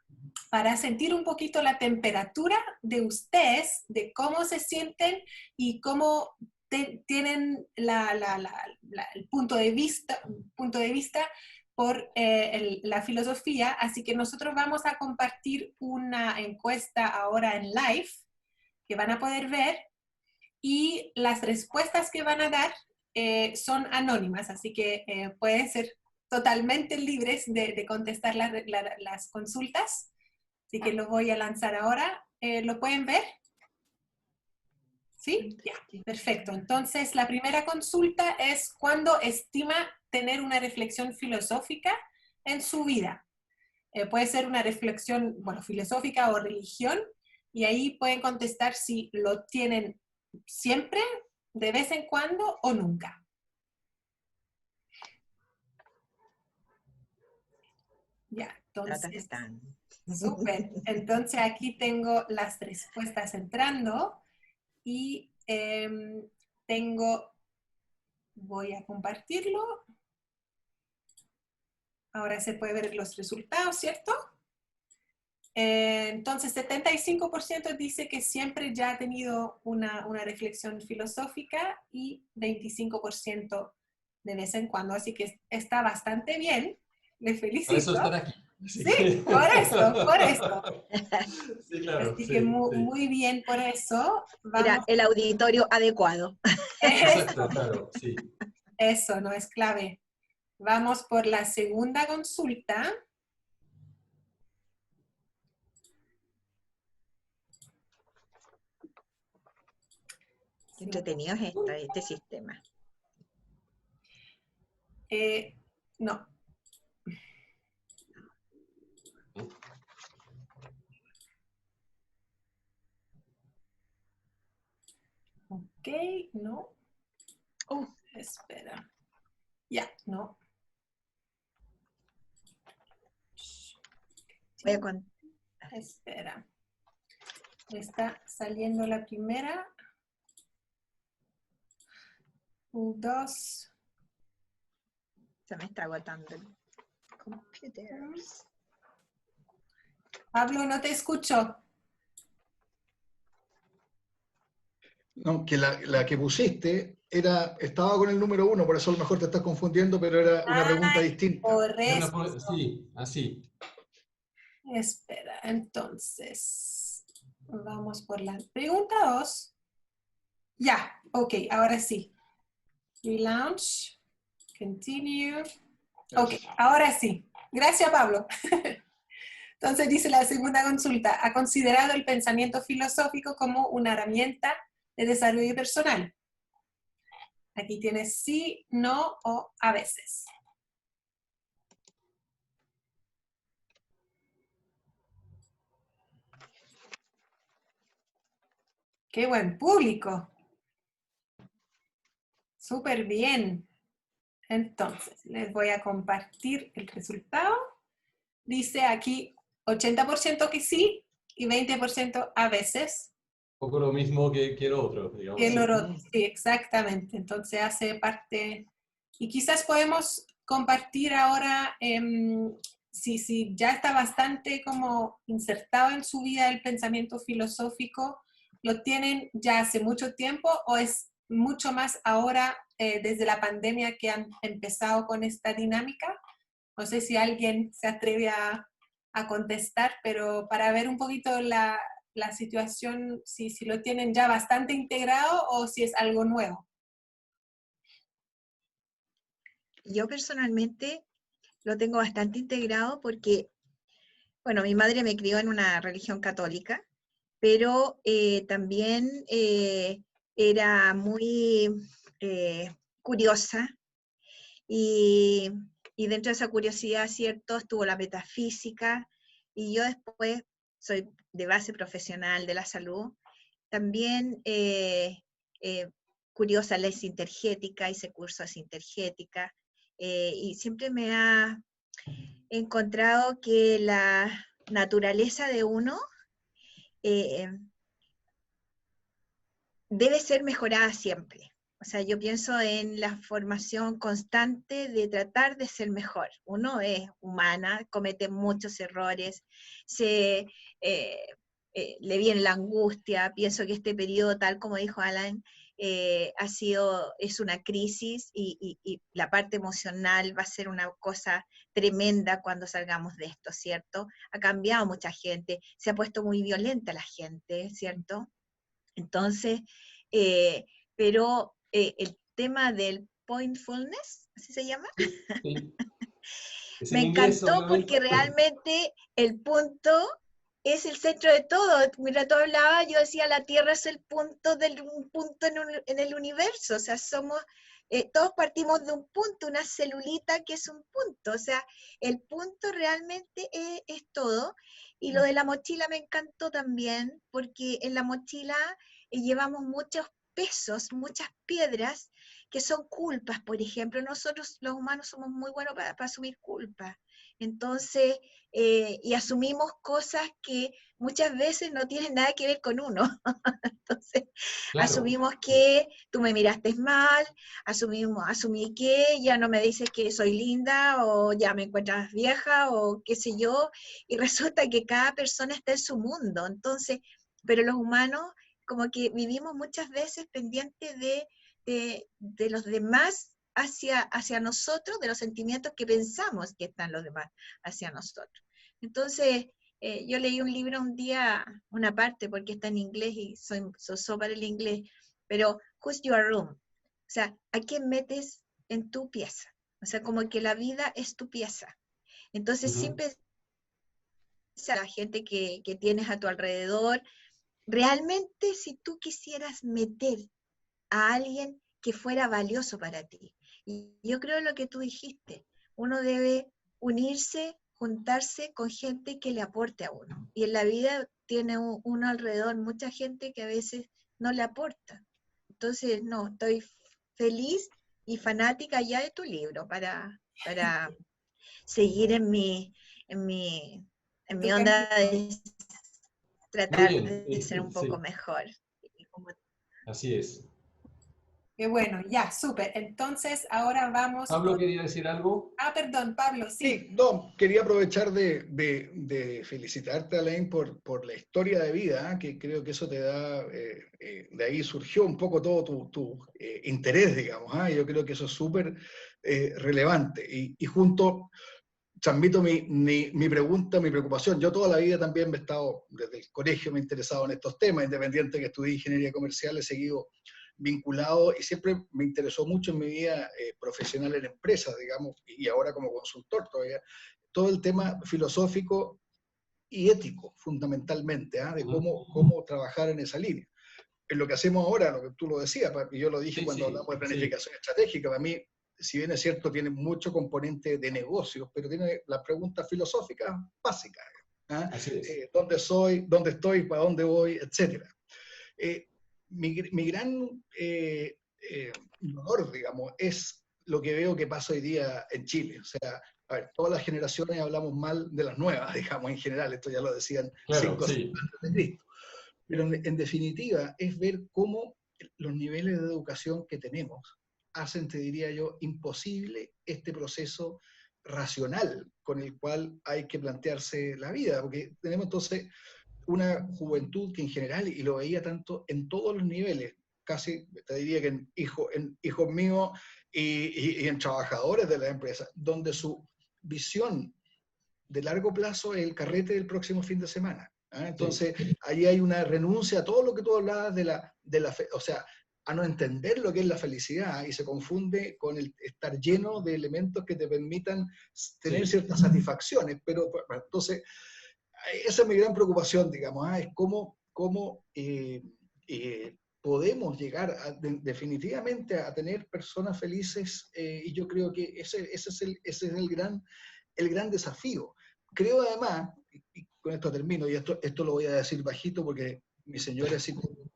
para sentir un poquito la temperatura de ustedes, de cómo se sienten y cómo tienen el punto de vista por la filosofía. Así que nosotros vamos a compartir una encuesta ahora en live que van a poder ver y las respuestas que van a dar son anónimas, así que pueden ser totalmente libres de contestar las consultas. Así que lo voy a lanzar ahora. ¿Lo pueden ver? ¿Sí? Ya, perfecto. Entonces, la primera consulta es ¿cuándo estima tener una reflexión filosófica en su vida? Puede ser una reflexión, bueno, filosófica o religión, y ahí pueden contestar si lo tienen siempre, de vez en cuando o nunca. Ya, entonces, súper. Entonces aquí tengo las respuestas entrando y voy a compartirlo. Ahora se puede ver los resultados, ¿cierto? Entonces, 75% dice que siempre ya ha tenido una reflexión filosófica y 25% de vez en cuando, así que está bastante bien. Le Para eso felicito. están aquí. Así Sí, que... por eso, por eso. Sí, claro, Así que sí, sí. muy bien por eso. Era Vamos, el auditorio adecuado. Exacto, eso, claro, sí. eso no es clave. Vamos por la segunda consulta. Qué entretenido es este sistema. No. Ok, no. Oh, Espera. Ya, no. voy a contar. Espera. Está saliendo la primera. 2. Se me está agotando el computer. Pablo, no te escucho. No, que la que pusiste estaba con el número 1, por eso a lo mejor te estás confundiendo, pero era una pregunta Ay, distinta. correcto. Sí, así. Espera, entonces. Vamos por la pregunta 2. Ya, ok, ahora sí. Relaunch. Continue. Ok, ahora sí. Gracias, Pablo. Entonces dice la segunda consulta, ¿ha considerado el pensamiento filosófico como una herramienta de desarrollo personal? Aquí tienes sí, no o a veces. ¡Qué buen público! Súper bien. Entonces, les voy a compartir el resultado. Dice aquí 80% que sí y 20% a veces. Un poco lo mismo que el otro, digamos. El Sí. oro, sí, exactamente. Entonces hace parte, y quizás podemos compartir ahora, si ya está bastante como insertado en su vida el pensamiento filosófico, ¿lo tienen ya hace mucho tiempo o es mucho más ahora desde la pandemia que han empezado con esta dinámica? No sé si alguien se atreve a contestar, pero para ver un poquito la situación, si lo tienen ya bastante integrado o si es algo nuevo. Yo personalmente lo tengo bastante integrado porque, bueno, mi madre me crió en una religión católica, pero también era muy curiosa y, y dentro de esa curiosidad, ¿cierto? Estuvo la metafísica y yo después soy de base profesional de la salud, también curiosa la sintergética, hice cursos de sintergética y siempre me ha encontrado que la naturaleza de uno eh, debe ser mejorada siempre. O sea, yo pienso en la formación constante de tratar de ser mejor. Uno es humana, comete muchos errores, le viene la angustia. Pienso que este periodo, tal como dijo Alan, es una crisis y la parte emocional va a ser una cosa tremenda cuando salgamos de esto, ¿cierto? Ha cambiado mucha gente, se ha puesto muy violenta la gente, ¿cierto? Entonces, eh, pero el tema del pointfulness, ¿así se llama? Sí. Es Me en inglés, encantó obviamente. porque realmente el punto es el centro de todo. Mira, tú hablabas, yo decía, la Tierra es el punto un punto en el universo, o sea, todos partimos de un punto, una celulita que es un punto, o sea, el punto realmente es todo. Y lo de la mochila me encantó también, porque en la mochila llevamos muchos pesos, muchas piedras, que son culpas, por ejemplo. Nosotros los humanos somos muy buenos para asumir culpas. Entonces, y asumimos cosas que muchas veces no tienen nada que ver con uno. Entonces, Claro. asumimos que tú me miraste mal, asumí que ya no me dices que soy linda, o ya me encuentras vieja, o qué sé yo, y resulta que cada persona está en su mundo. Entonces, pero los humanos como que vivimos muchas veces pendientes de los demás hacia nosotros, de los sentimientos que pensamos que están los demás hacia nosotros. Entonces, yo leí un libro un día, una parte, porque está en inglés y soy para el inglés, pero who's your room? O sea, ¿a quién metes en tu pieza? O sea, como que la vida es tu pieza. Entonces, siempre la gente que tienes a tu alrededor, realmente si tú quisieras meter a alguien que fuera valioso para ti. Y yo creo lo que tú dijiste, uno debe unirse, juntarse con gente que le aporte a uno. Y en la vida tiene uno alrededor mucha gente que a veces no le aporta. Entonces, no, estoy feliz y fanática ya de tu libro para seguir en mi onda de Muy tratar bien, de ser un poco sí, mejor. así es. Qué bueno, ya, súper. Entonces, ahora vamos Pablo con... quería decir algo. Ah, perdón, Pablo, sí. Sí, no, quería aprovechar de felicitarte, Alain, por la historia de vida, que creo que eso te da, de ahí surgió un poco todo tu interés, digamos. Yo creo que eso es súper relevante. Y junto, transmito mi pregunta, mi preocupación. Yo toda la vida también me he estado, desde el colegio me he interesado en estos temas, independiente que estudié ingeniería comercial, he seguido vinculado y siempre me interesó mucho en mi vida profesional en empresas, digamos, y ahora como consultor todavía, todo el tema filosófico y ético, fundamentalmente, de cómo trabajar en esa línea. En lo que hacemos ahora, lo que tú lo decías, y yo lo dije cuando hablamos de planificación estratégica, para mí, si bien es cierto, tiene mucho componente de negocios, pero tiene las preguntas filosóficas básicas. Así es. ¿Dónde soy? ¿Dónde estoy? ¿Para dónde voy? Etcétera. Mi gran dolor, digamos, es lo que veo que pasa hoy día en Chile. O sea, a ver, todas las generaciones hablamos mal de las nuevas, digamos, en general. Esto ya lo decían Claro, 5 siglos antes de Cristo. Pero en definitiva es ver cómo los niveles de educación que tenemos hacen, te diría yo, imposible este proceso racional con el cual hay que plantearse la vida, porque tenemos entonces una juventud que en general, y lo veía tanto en todos los niveles, casi te diría que en hijos míos y en trabajadores de la empresa, donde su visión de largo plazo es el carrete del próximo fin de semana. Entonces, ahí hay una renuncia a todo lo que tú hablabas de la fe, o sea, a no entender lo que es la felicidad y se confunde con el estar lleno de elementos que te permitan tener ciertas satisfacciones. Pero entonces, esa es mi gran preocupación, digamos, es cómo podemos llegar definitivamente a tener personas felices y yo creo que ese es el gran desafío. Creo además, y con esto termino, y esto lo voy a decir bajito porque mi señora es psicóloga,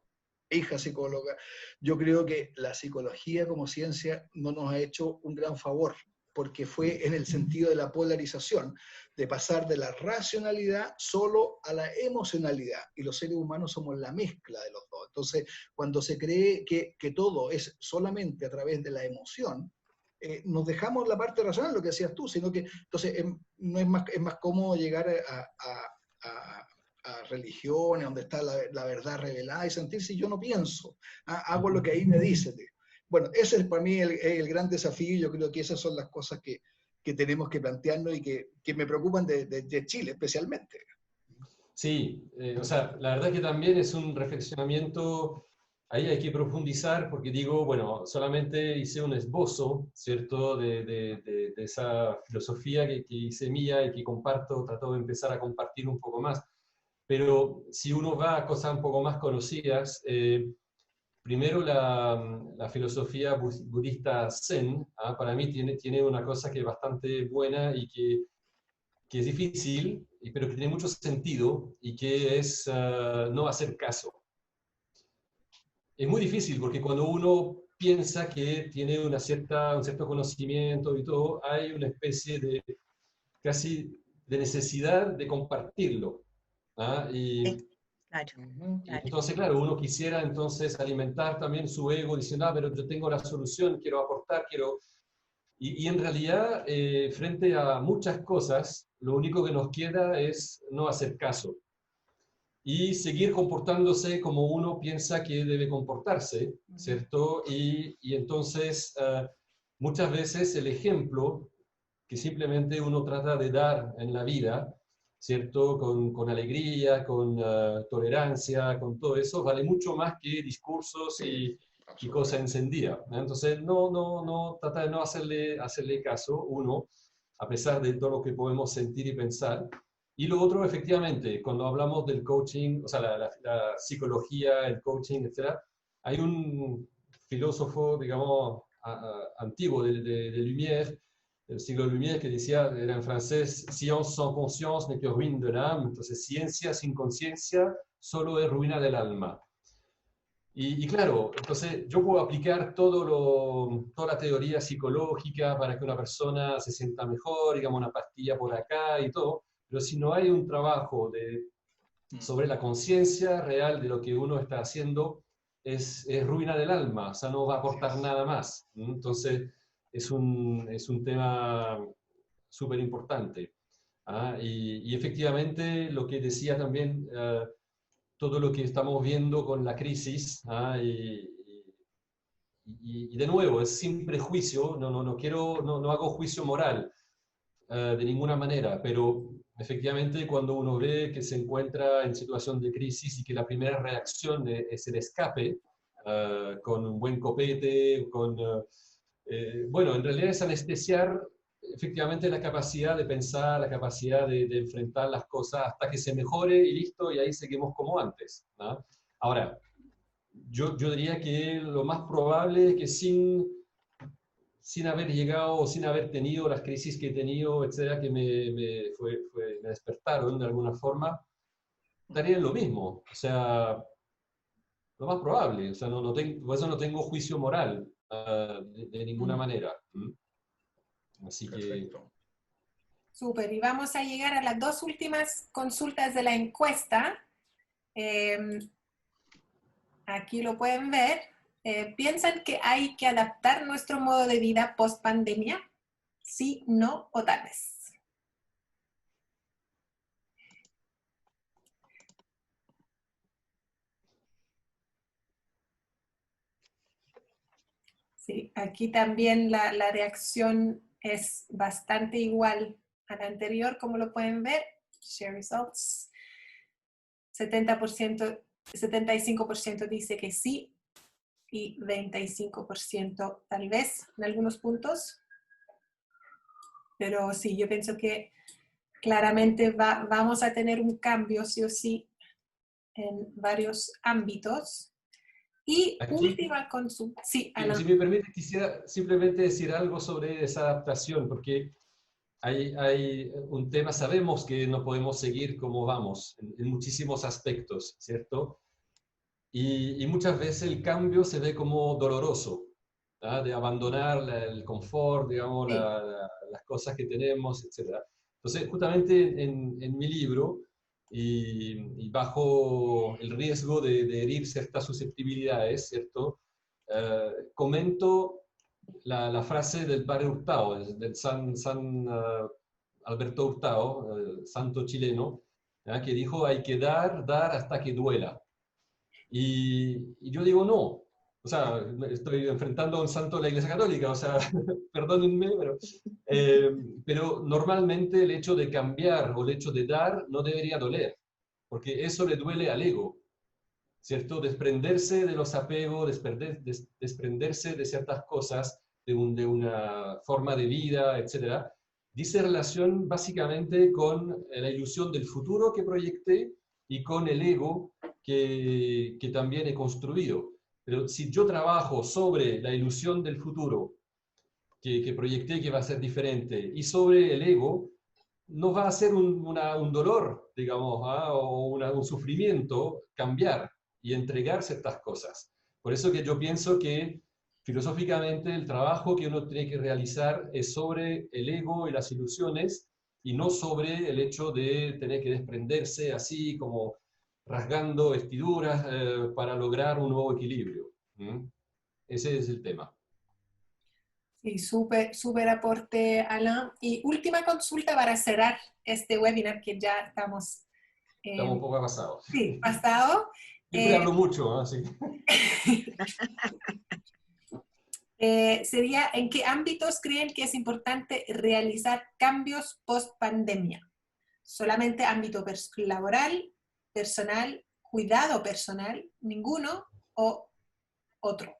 hija psicóloga, yo creo que la psicología como ciencia no nos ha hecho un gran favor, porque fue en el sentido de la polarización, de pasar de la racionalidad solo a la emocionalidad, y los seres humanos somos la mezcla de los dos. Entonces, cuando se cree que todo es solamente a través de la emoción, nos dejamos la parte racional, lo que decías tú, sino que entonces no es más cómodo llegar a religiones, donde está la verdad revelada y sentir si yo no pienso, hago lo que ahí me dicen. Bueno, ese es para mí el gran desafío, yo creo que esas son las cosas que tenemos que plantearnos y que me preocupan de Chile especialmente. Sí, o sea, la verdad que también es un reflexionamiento, ahí hay que profundizar, porque digo, bueno, solamente hice un esbozo, ¿cierto?, de esa filosofía que hice mía y que comparto, trato de empezar a compartir un poco más. Pero si uno va a cosas un poco más conocidas, primero la filosofía budista Zen, para mí tiene una cosa que es bastante buena y que es difícil, pero que tiene mucho sentido y que es no hacer caso. Es muy difícil porque cuando uno piensa que tiene un cierto conocimiento y todo, hay una especie casi de necesidad de compartirlo. ¿Ah? Sí, claro, Y claro. entonces, claro, uno quisiera entonces alimentar también su ego diciendo, ah, pero yo tengo la solución, quiero aportar, quiero... Y en realidad, frente a muchas cosas, lo único que nos queda es no hacer caso y seguir comportándose como uno piensa que debe comportarse, ¿cierto? Y entonces, muchas veces el ejemplo que simplemente uno trata de dar en la vida, ¿cierto? Con alegría, con tolerancia, con todo eso, vale mucho más que discursos Sí, y cosas absolutamente. encendidas, ¿no? Entonces, no, trata de no hacerle caso, uno, a pesar de todo lo que podemos sentir y pensar. Y lo otro, efectivamente, cuando hablamos del coaching, o sea, la psicología, el coaching, etcétera, hay un filósofo, digamos, antiguo de Lumière, del siglo Lumière, que decía, era en francés, science sans conscience n'est que ruine de l'âme. Entonces, ciencia sin conciencia solo es ruina del alma. Y claro, entonces yo puedo aplicar toda la teoría psicológica para que una persona se sienta mejor, digamos una pastilla por acá y todo, pero si no hay un trabajo sobre la conciencia real de lo que uno está haciendo, es ruina del alma, o sea, no va a Así aportar es. nada más. Entonces, es un tema súper importante. ¿Ah? Y efectivamente, lo que decía también, todo lo que estamos viendo con la crisis, ¿ah? Y de nuevo, es sin prejuicio, no hago juicio moral de ninguna manera, pero efectivamente cuando uno ve que se encuentra en situación de crisis y que la primera reacción es el escape, con un buen copete, bueno, en realidad es anestesiar efectivamente la capacidad de pensar, la capacidad de enfrentar las cosas hasta que se mejore y listo, y ahí seguimos como antes, ¿no? Ahora, yo diría que lo más probable es que sin haber llegado o sin haber tenido las crisis que he tenido, etcétera, que me despertaron de alguna forma, estaría en lo mismo. O sea, lo más probable. O sea, por eso no tengo juicio moral, de ninguna Mm. manera. ¿Mm? Así que, Perfecto. Súper, y vamos a llegar a las dos últimas consultas de la encuesta. Aquí lo pueden ver. ¿Piensan que hay que adaptar nuestro modo de vida post pandemia? Sí, no o tal vez. Sí, aquí también la reacción es bastante igual a la anterior, como lo pueden ver. Share results. 75% dice que sí y 25% tal vez en algunos puntos. Pero sí, yo pienso que claramente vamos a tener un cambio sí o sí en varios ámbitos. Y aquí, última consulta. Sí, si Alan. me permite, quisiera simplemente decir algo sobre esa adaptación, porque hay un tema, sabemos que no podemos seguir como vamos en muchísimos aspectos, ¿cierto? Y muchas veces el cambio se ve como doloroso, ¿ah? De abandonar el confort, digamos, Sí. las cosas que tenemos, etc. Entonces, justamente en mi libro, y bajo el riesgo de herir ciertas susceptibilidades, ¿cierto? Comento la frase del padre Hurtado, del San Alberto Hurtado, el santo chileno, ¿ah? Que dijo, hay que dar hasta que duela. Y yo digo, no. O sea, estoy enfrentando a un santo de la Iglesia Católica, o sea, perdónenme, pero normalmente el hecho de cambiar o el hecho de dar no debería doler, porque eso le duele al ego, ¿cierto? Desprenderse de los apegos, desprenderse de ciertas cosas, de una forma de vida, etcétera, dice relación básicamente con la ilusión del futuro que proyecté y con el ego que también he construido. Pero si yo trabajo sobre la ilusión del futuro que proyecté que va a ser diferente y sobre el ego, no va a ser un dolor, digamos, ¿ah? O un sufrimiento cambiar y entregar ciertas cosas. Por eso que yo pienso que filosóficamente el trabajo que uno tiene que realizar es sobre el ego y las ilusiones y no sobre el hecho de tener que desprenderse así como rasgando vestiduras para lograr un nuevo equilibrio. ¿Mm? Ese es el tema. Sí, súper, súper aporte, Alain. Y última consulta para cerrar este webinar que ya estamos, Estamos un poco pasados. sí, pasado. Siempre hablo mucho, ¿no? Así. Sería, ¿en qué ámbitos creen que es importante realizar cambios post pandemia? ¿Solamente ámbito laboral, personal, cuidado personal, ninguno o otro?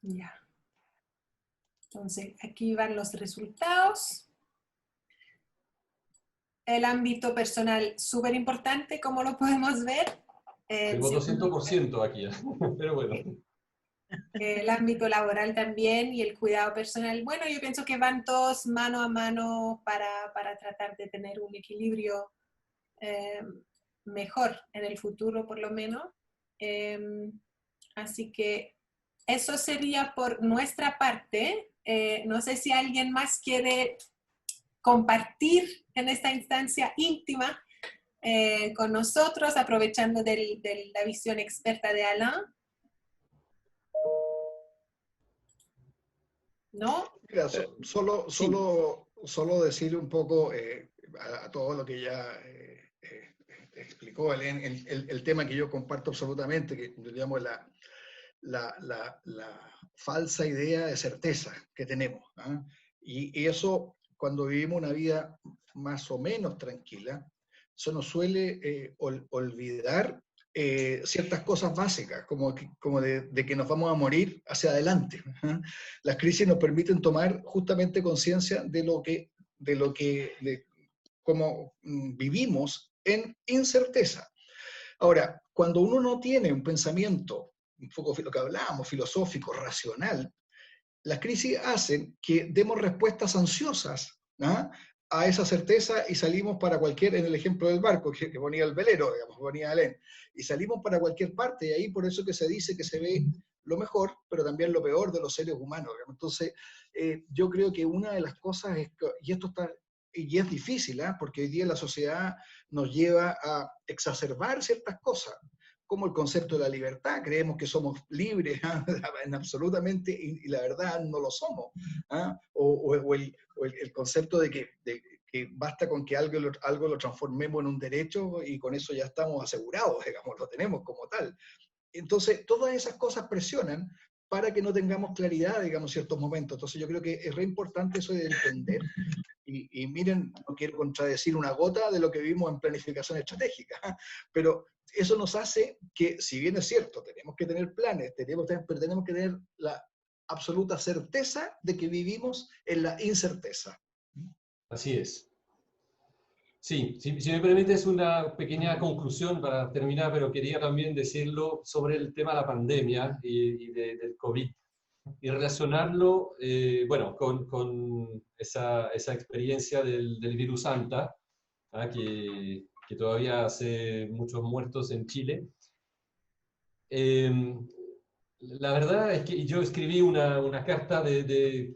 Ya. Entonces, aquí van los resultados. El ámbito personal, súper importante, como lo podemos ver. Tengo 200% aquí, pero bueno. El ámbito laboral también y el cuidado personal. Bueno, yo pienso que van todos mano a mano para tratar de tener un equilibrio eh, mejor en el futuro, por lo menos. Así que eso sería por nuestra parte. No sé si alguien más quiere compartir en esta instancia íntima con nosotros, aprovechando de la visión experta de Alain. ¿No? Mira, solo decir un poco a todo lo que ya explicó el tema que yo comparto absolutamente, que digamos la falsa idea de certeza que tenemos. ¿Ah? Y eso, cuando vivimos una vida más o menos tranquila, eso nos suele olvidar ciertas cosas básicas, como de que nos vamos a morir hacia adelante. ¿Ah? Las crisis nos permiten tomar justamente conciencia de cómo vivimos en incerteza. Ahora, cuando uno no tiene un pensamiento, un poco lo que hablábamos, filosófico, racional, las crisis hacen que demos respuestas ansiosas, ¿no?, a esa certeza y salimos para cualquier, en el ejemplo del barco que ponía el velero, digamos, ponía Alén, y salimos para cualquier parte, y ahí por eso que se dice que se ve lo mejor, pero también lo peor de los seres humanos. Digamos. Entonces, yo creo que una de las cosas es, y esto está, y es difícil, ¿eh?, porque hoy día la sociedad nos lleva a exacerbar ciertas cosas, como el concepto de la libertad. Creemos que somos libres, ¿eh?, en absolutamente, y la verdad no lo somos. ¿Eh? O el concepto de que basta con que algo lo transformemos en un derecho y con eso ya estamos asegurados, digamos, lo tenemos como tal. Entonces, todas esas cosas presionan para que no tengamos claridad, digamos, en ciertos momentos. Entonces, yo creo que es re importante eso de entender. Y miren, no quiero contradecir una gota de lo que vimos en planificación estratégica, pero eso nos hace que, si bien es cierto, tenemos que tener planes, pero tenemos que tener la absoluta certeza de que vivimos en la incerteza. Así es. Sí, si me permites una pequeña conclusión para terminar, pero quería también decirlo sobre el tema de la pandemia y del COVID y relacionarlo, bueno, con esa experiencia del virus Anta, ¿ah?, que todavía hace muchos muertos en Chile. La verdad es que yo escribí una carta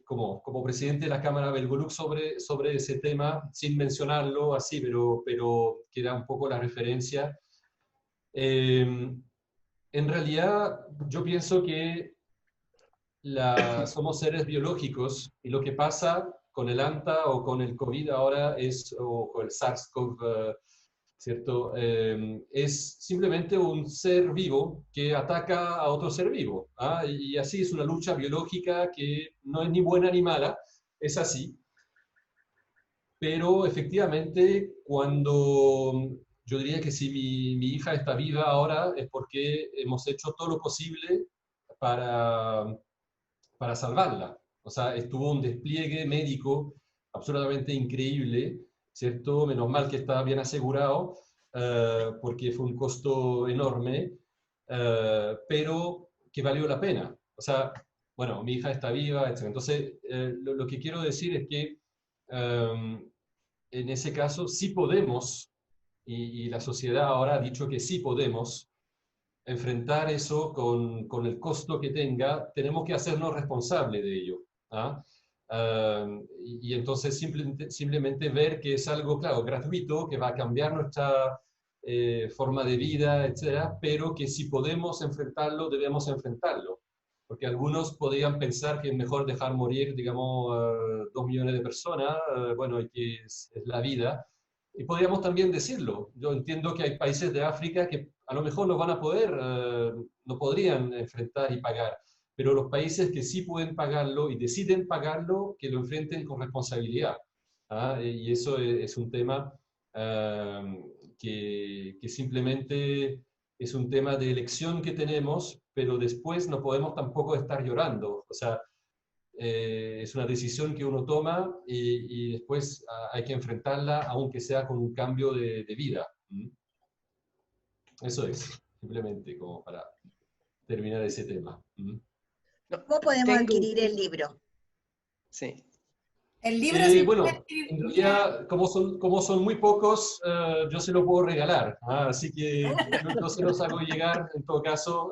como presidente de la Cámara Belgolux sobre ese tema, sin mencionarlo así, pero que era un poco la referencia. En realidad, yo pienso que somos seres biológicos y lo que pasa con el ANTA o con el COVID ahora o con el SARS-CoV, ¿cierto? Es simplemente un ser vivo que ataca a otro ser vivo. ¿Ah? Y así es una lucha biológica que no es ni buena ni mala, es así. Pero efectivamente, cuando yo diría que si mi hija está viva ahora es porque hemos hecho todo lo posible para, para salvarla. O sea, estuvo un despliegue médico absolutamente increíble, ¿cierto? Menos mal que estaba bien asegurado, porque fue un costo enorme, pero que valió la pena. O sea, bueno, mi hija está viva, etc. Entonces, lo que quiero decir es que en ese caso sí podemos, y la sociedad ahora ha dicho que sí podemos, enfrentar eso con el costo que tenga, tenemos que hacernos responsables de ello. ¿Ah? Y entonces simplemente ver que es algo, claro, gratuito, que va a cambiar nuestra forma de vida, etcétera, pero que si podemos enfrentarlo, debemos enfrentarlo. Porque algunos podrían pensar que es mejor dejar morir, digamos, 2 millones de personas, bueno, y que es la vida. Y podríamos también decirlo. Yo entiendo que hay países de África que a lo mejor no van a poder, no podrían enfrentar y pagar, pero los países que sí pueden pagarlo y deciden pagarlo, que lo enfrenten con responsabilidad. ¿Ah? Y eso es un tema que simplemente es un tema de elección que tenemos, pero después no podemos tampoco estar llorando. O sea, es una decisión que uno toma y después hay que enfrentarla, aunque sea con un cambio de vida. ¿Mm? Eso es, simplemente como para terminar ese tema. ¿Mm? No, ¿Cómo podemos tengo, adquirir el libro? sí. El libro se puede Bueno, adquirir en vía... realidad, como son muy pocos, yo se lo puedo regalar. ¿Ah? Así que yo se los hago llegar, en todo caso,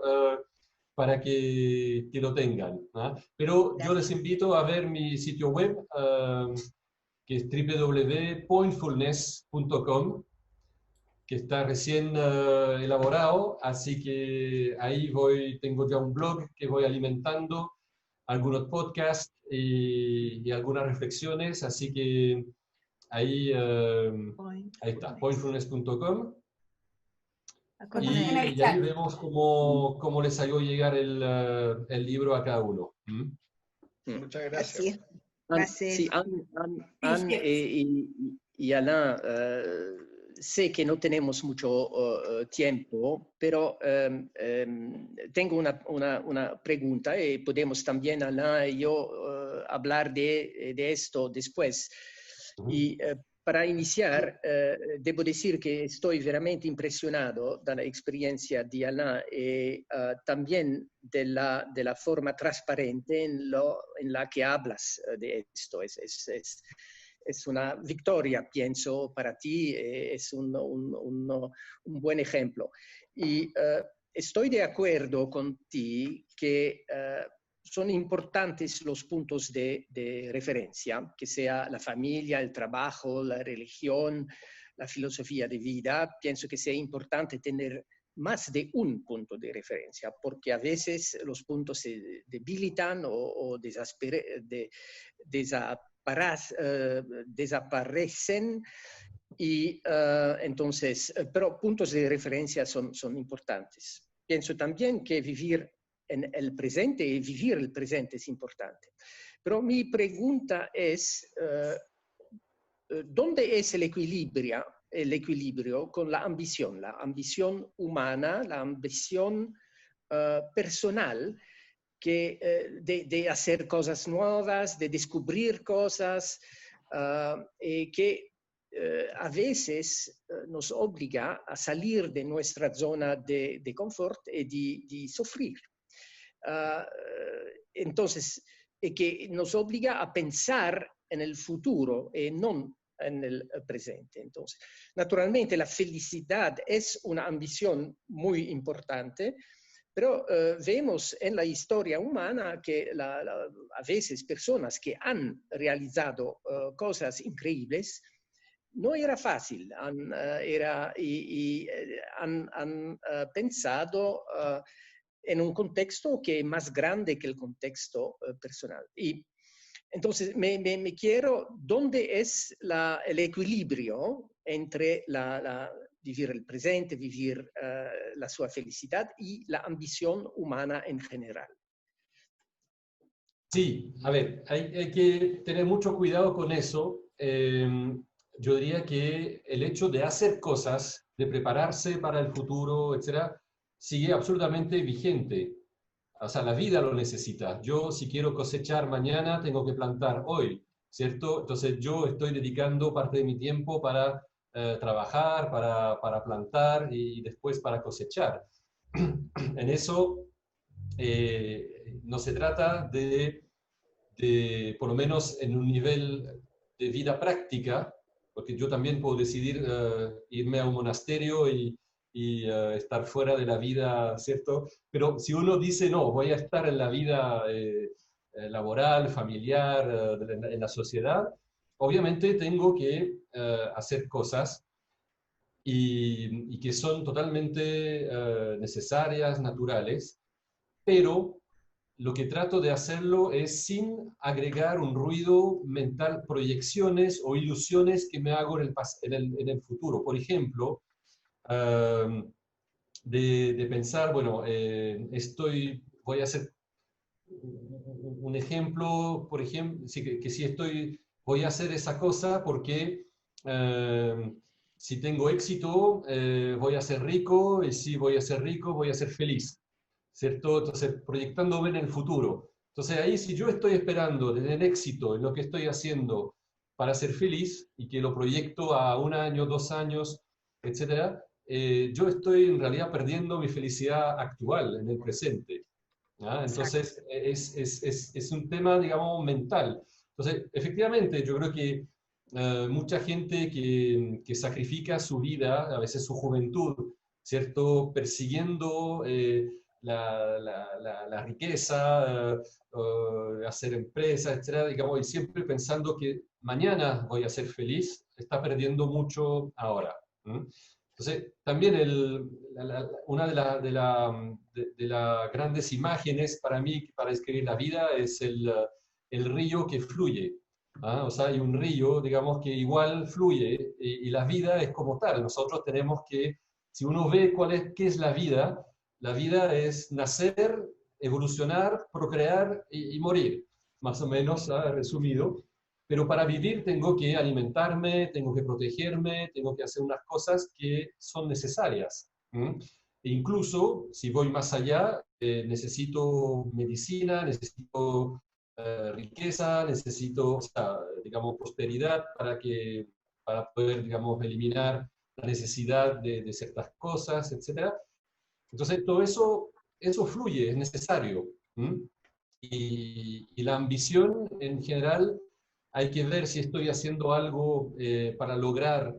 para que lo tengan. ¿Ah? Pero yo les Gracias. invito a ver mi sitio web, que es www.pointfulness.com, que está recién elaborado, así que ahí tengo ya un blog que voy alimentando, algunos podcasts y algunas reflexiones, así que ahí, ahí está, pointfulness.com, Lo en el y ahí chat. vemos cómo les hago llegar el libro a cada uno. ¿Mm? Muchas gracias. Así es. Va a ser. Sí, Anne y Alain, sé que no tenemos mucho tiempo, pero tengo una pregunta y podemos también, Alain y yo, hablar de esto después. Y para iniciar, debo decir que estoy veramente impresionado de la experiencia de Alain y también de la forma transparente en la que hablas de esto. Es una victoria, pienso, para ti, es un buen ejemplo. Y estoy de acuerdo con ti que son importantes los puntos de referencia, que sea la familia, el trabajo, la religión, la filosofía de vida. Pienso que sea importante tener más de un punto de referencia, porque a veces los puntos se debilitan o desaparecen. Y entonces, pero puntos de referencia son importantes. Pienso también que vivir en el presente y vivir el presente es importante. Pero mi pregunta es, ¿dónde es el equilibrio con la ambición humana, la ambición personal, de hacer cosas nuevas, de descubrir cosas, que a veces nos obliga a salir de nuestra zona de confort y de sufrir? Entonces, que nos obliga a pensar en el futuro y no en el presente. Entonces, naturalmente, la felicidad es una ambición muy importante, pero vemos en la historia humana que a veces personas que han realizado cosas increíbles, no era fácil, han pensado en un contexto que es más grande que el contexto personal. Y entonces me quiero, ¿dónde es el equilibrio entre vivir el presente, vivir la sua felicidad y la ambición humana en general? Sí, a ver, hay que tener mucho cuidado con eso. Yo diría que el hecho de hacer cosas, de prepararse para el futuro, etcétera, sigue absolutamente vigente. O sea, la vida lo necesita. Yo, si quiero cosechar mañana, tengo que plantar hoy, ¿cierto? Entonces, yo estoy dedicando parte de mi tiempo para trabajar, para plantar y después para cosechar. En eso no se trata de, por lo menos en un nivel de vida práctica, porque yo también puedo decidir irme a un monasterio y estar fuera de la vida, ¿cierto? Pero si uno dice, no, voy a estar en la vida laboral, familiar, en la sociedad, obviamente tengo que hacer cosas y que son totalmente necesarias, naturales, pero lo que trato de hacerlo es sin agregar un ruido mental, proyecciones o ilusiones que me hago en el futuro. Por ejemplo, de pensar, bueno, voy a hacer un ejemplo, por ejemplo, que si voy a hacer esa cosa porque si tengo éxito, voy a ser rico, y si voy a ser rico, voy a ser feliz, ¿cierto? Entonces, proyectándome en el futuro. Entonces, ahí si yo estoy esperando tener éxito en lo que estoy haciendo para ser feliz y que lo proyecto a 1 año, 2 años, etcétera, yo estoy en realidad perdiendo mi felicidad actual, en el presente. ¿Ah? Entonces, es un tema, digamos, mental. Entonces, efectivamente, yo creo que mucha gente que sacrifica su vida, a veces su juventud, ¿cierto? Persiguiendo la riqueza, hacer empresas, etcétera, digamos, y siempre pensando que mañana voy a ser feliz, está perdiendo mucho ahora. ¿Mm? Entonces, también una de las grandes imágenes para mí, para describir la vida, es el río que fluye. ¿Ah? O sea, hay un río, digamos, que igual fluye y la vida es como tal. Nosotros tenemos que, si uno ve qué es la vida es nacer, evolucionar, procrear y morir, más o menos, ¿ah? Resumido. Pero para vivir tengo que alimentarme, tengo que protegerme, tengo que hacer unas cosas que son necesarias. ¿Mm? E incluso, si voy más allá, necesito medicina, necesito riqueza, necesito, o sea, digamos, prosperidad para poder, digamos, eliminar la necesidad de ciertas cosas, etc. Entonces, todo eso fluye, es necesario. ¿Mm? Y la ambición en general, hay que ver si estoy haciendo algo para lograr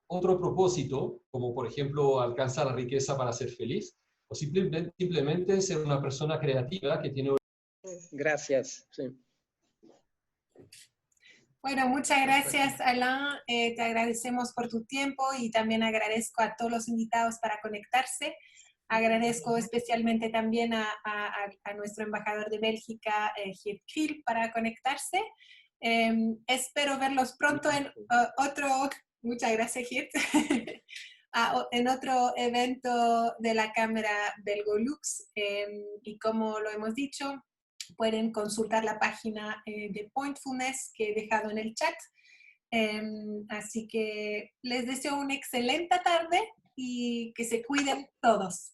otro propósito, como por ejemplo alcanzar la riqueza para ser feliz, o simplemente ser una persona creativa que tiene... Gracias. Sí. Bueno, muchas gracias, Alain. Te agradecemos por tu tiempo y también agradezco a todos los invitados para conectarse. Agradezco especialmente también a nuestro embajador de Bélgica, Geert Kriel, para conectarse. Espero verlos pronto en otro, muchas gracias, Geert, en otro evento de la Cámara Belgolux. Y como lo hemos dicho, pueden consultar la página de Pointfulness que he dejado en el chat. Así que les deseo una excelente tarde y que se cuiden todos.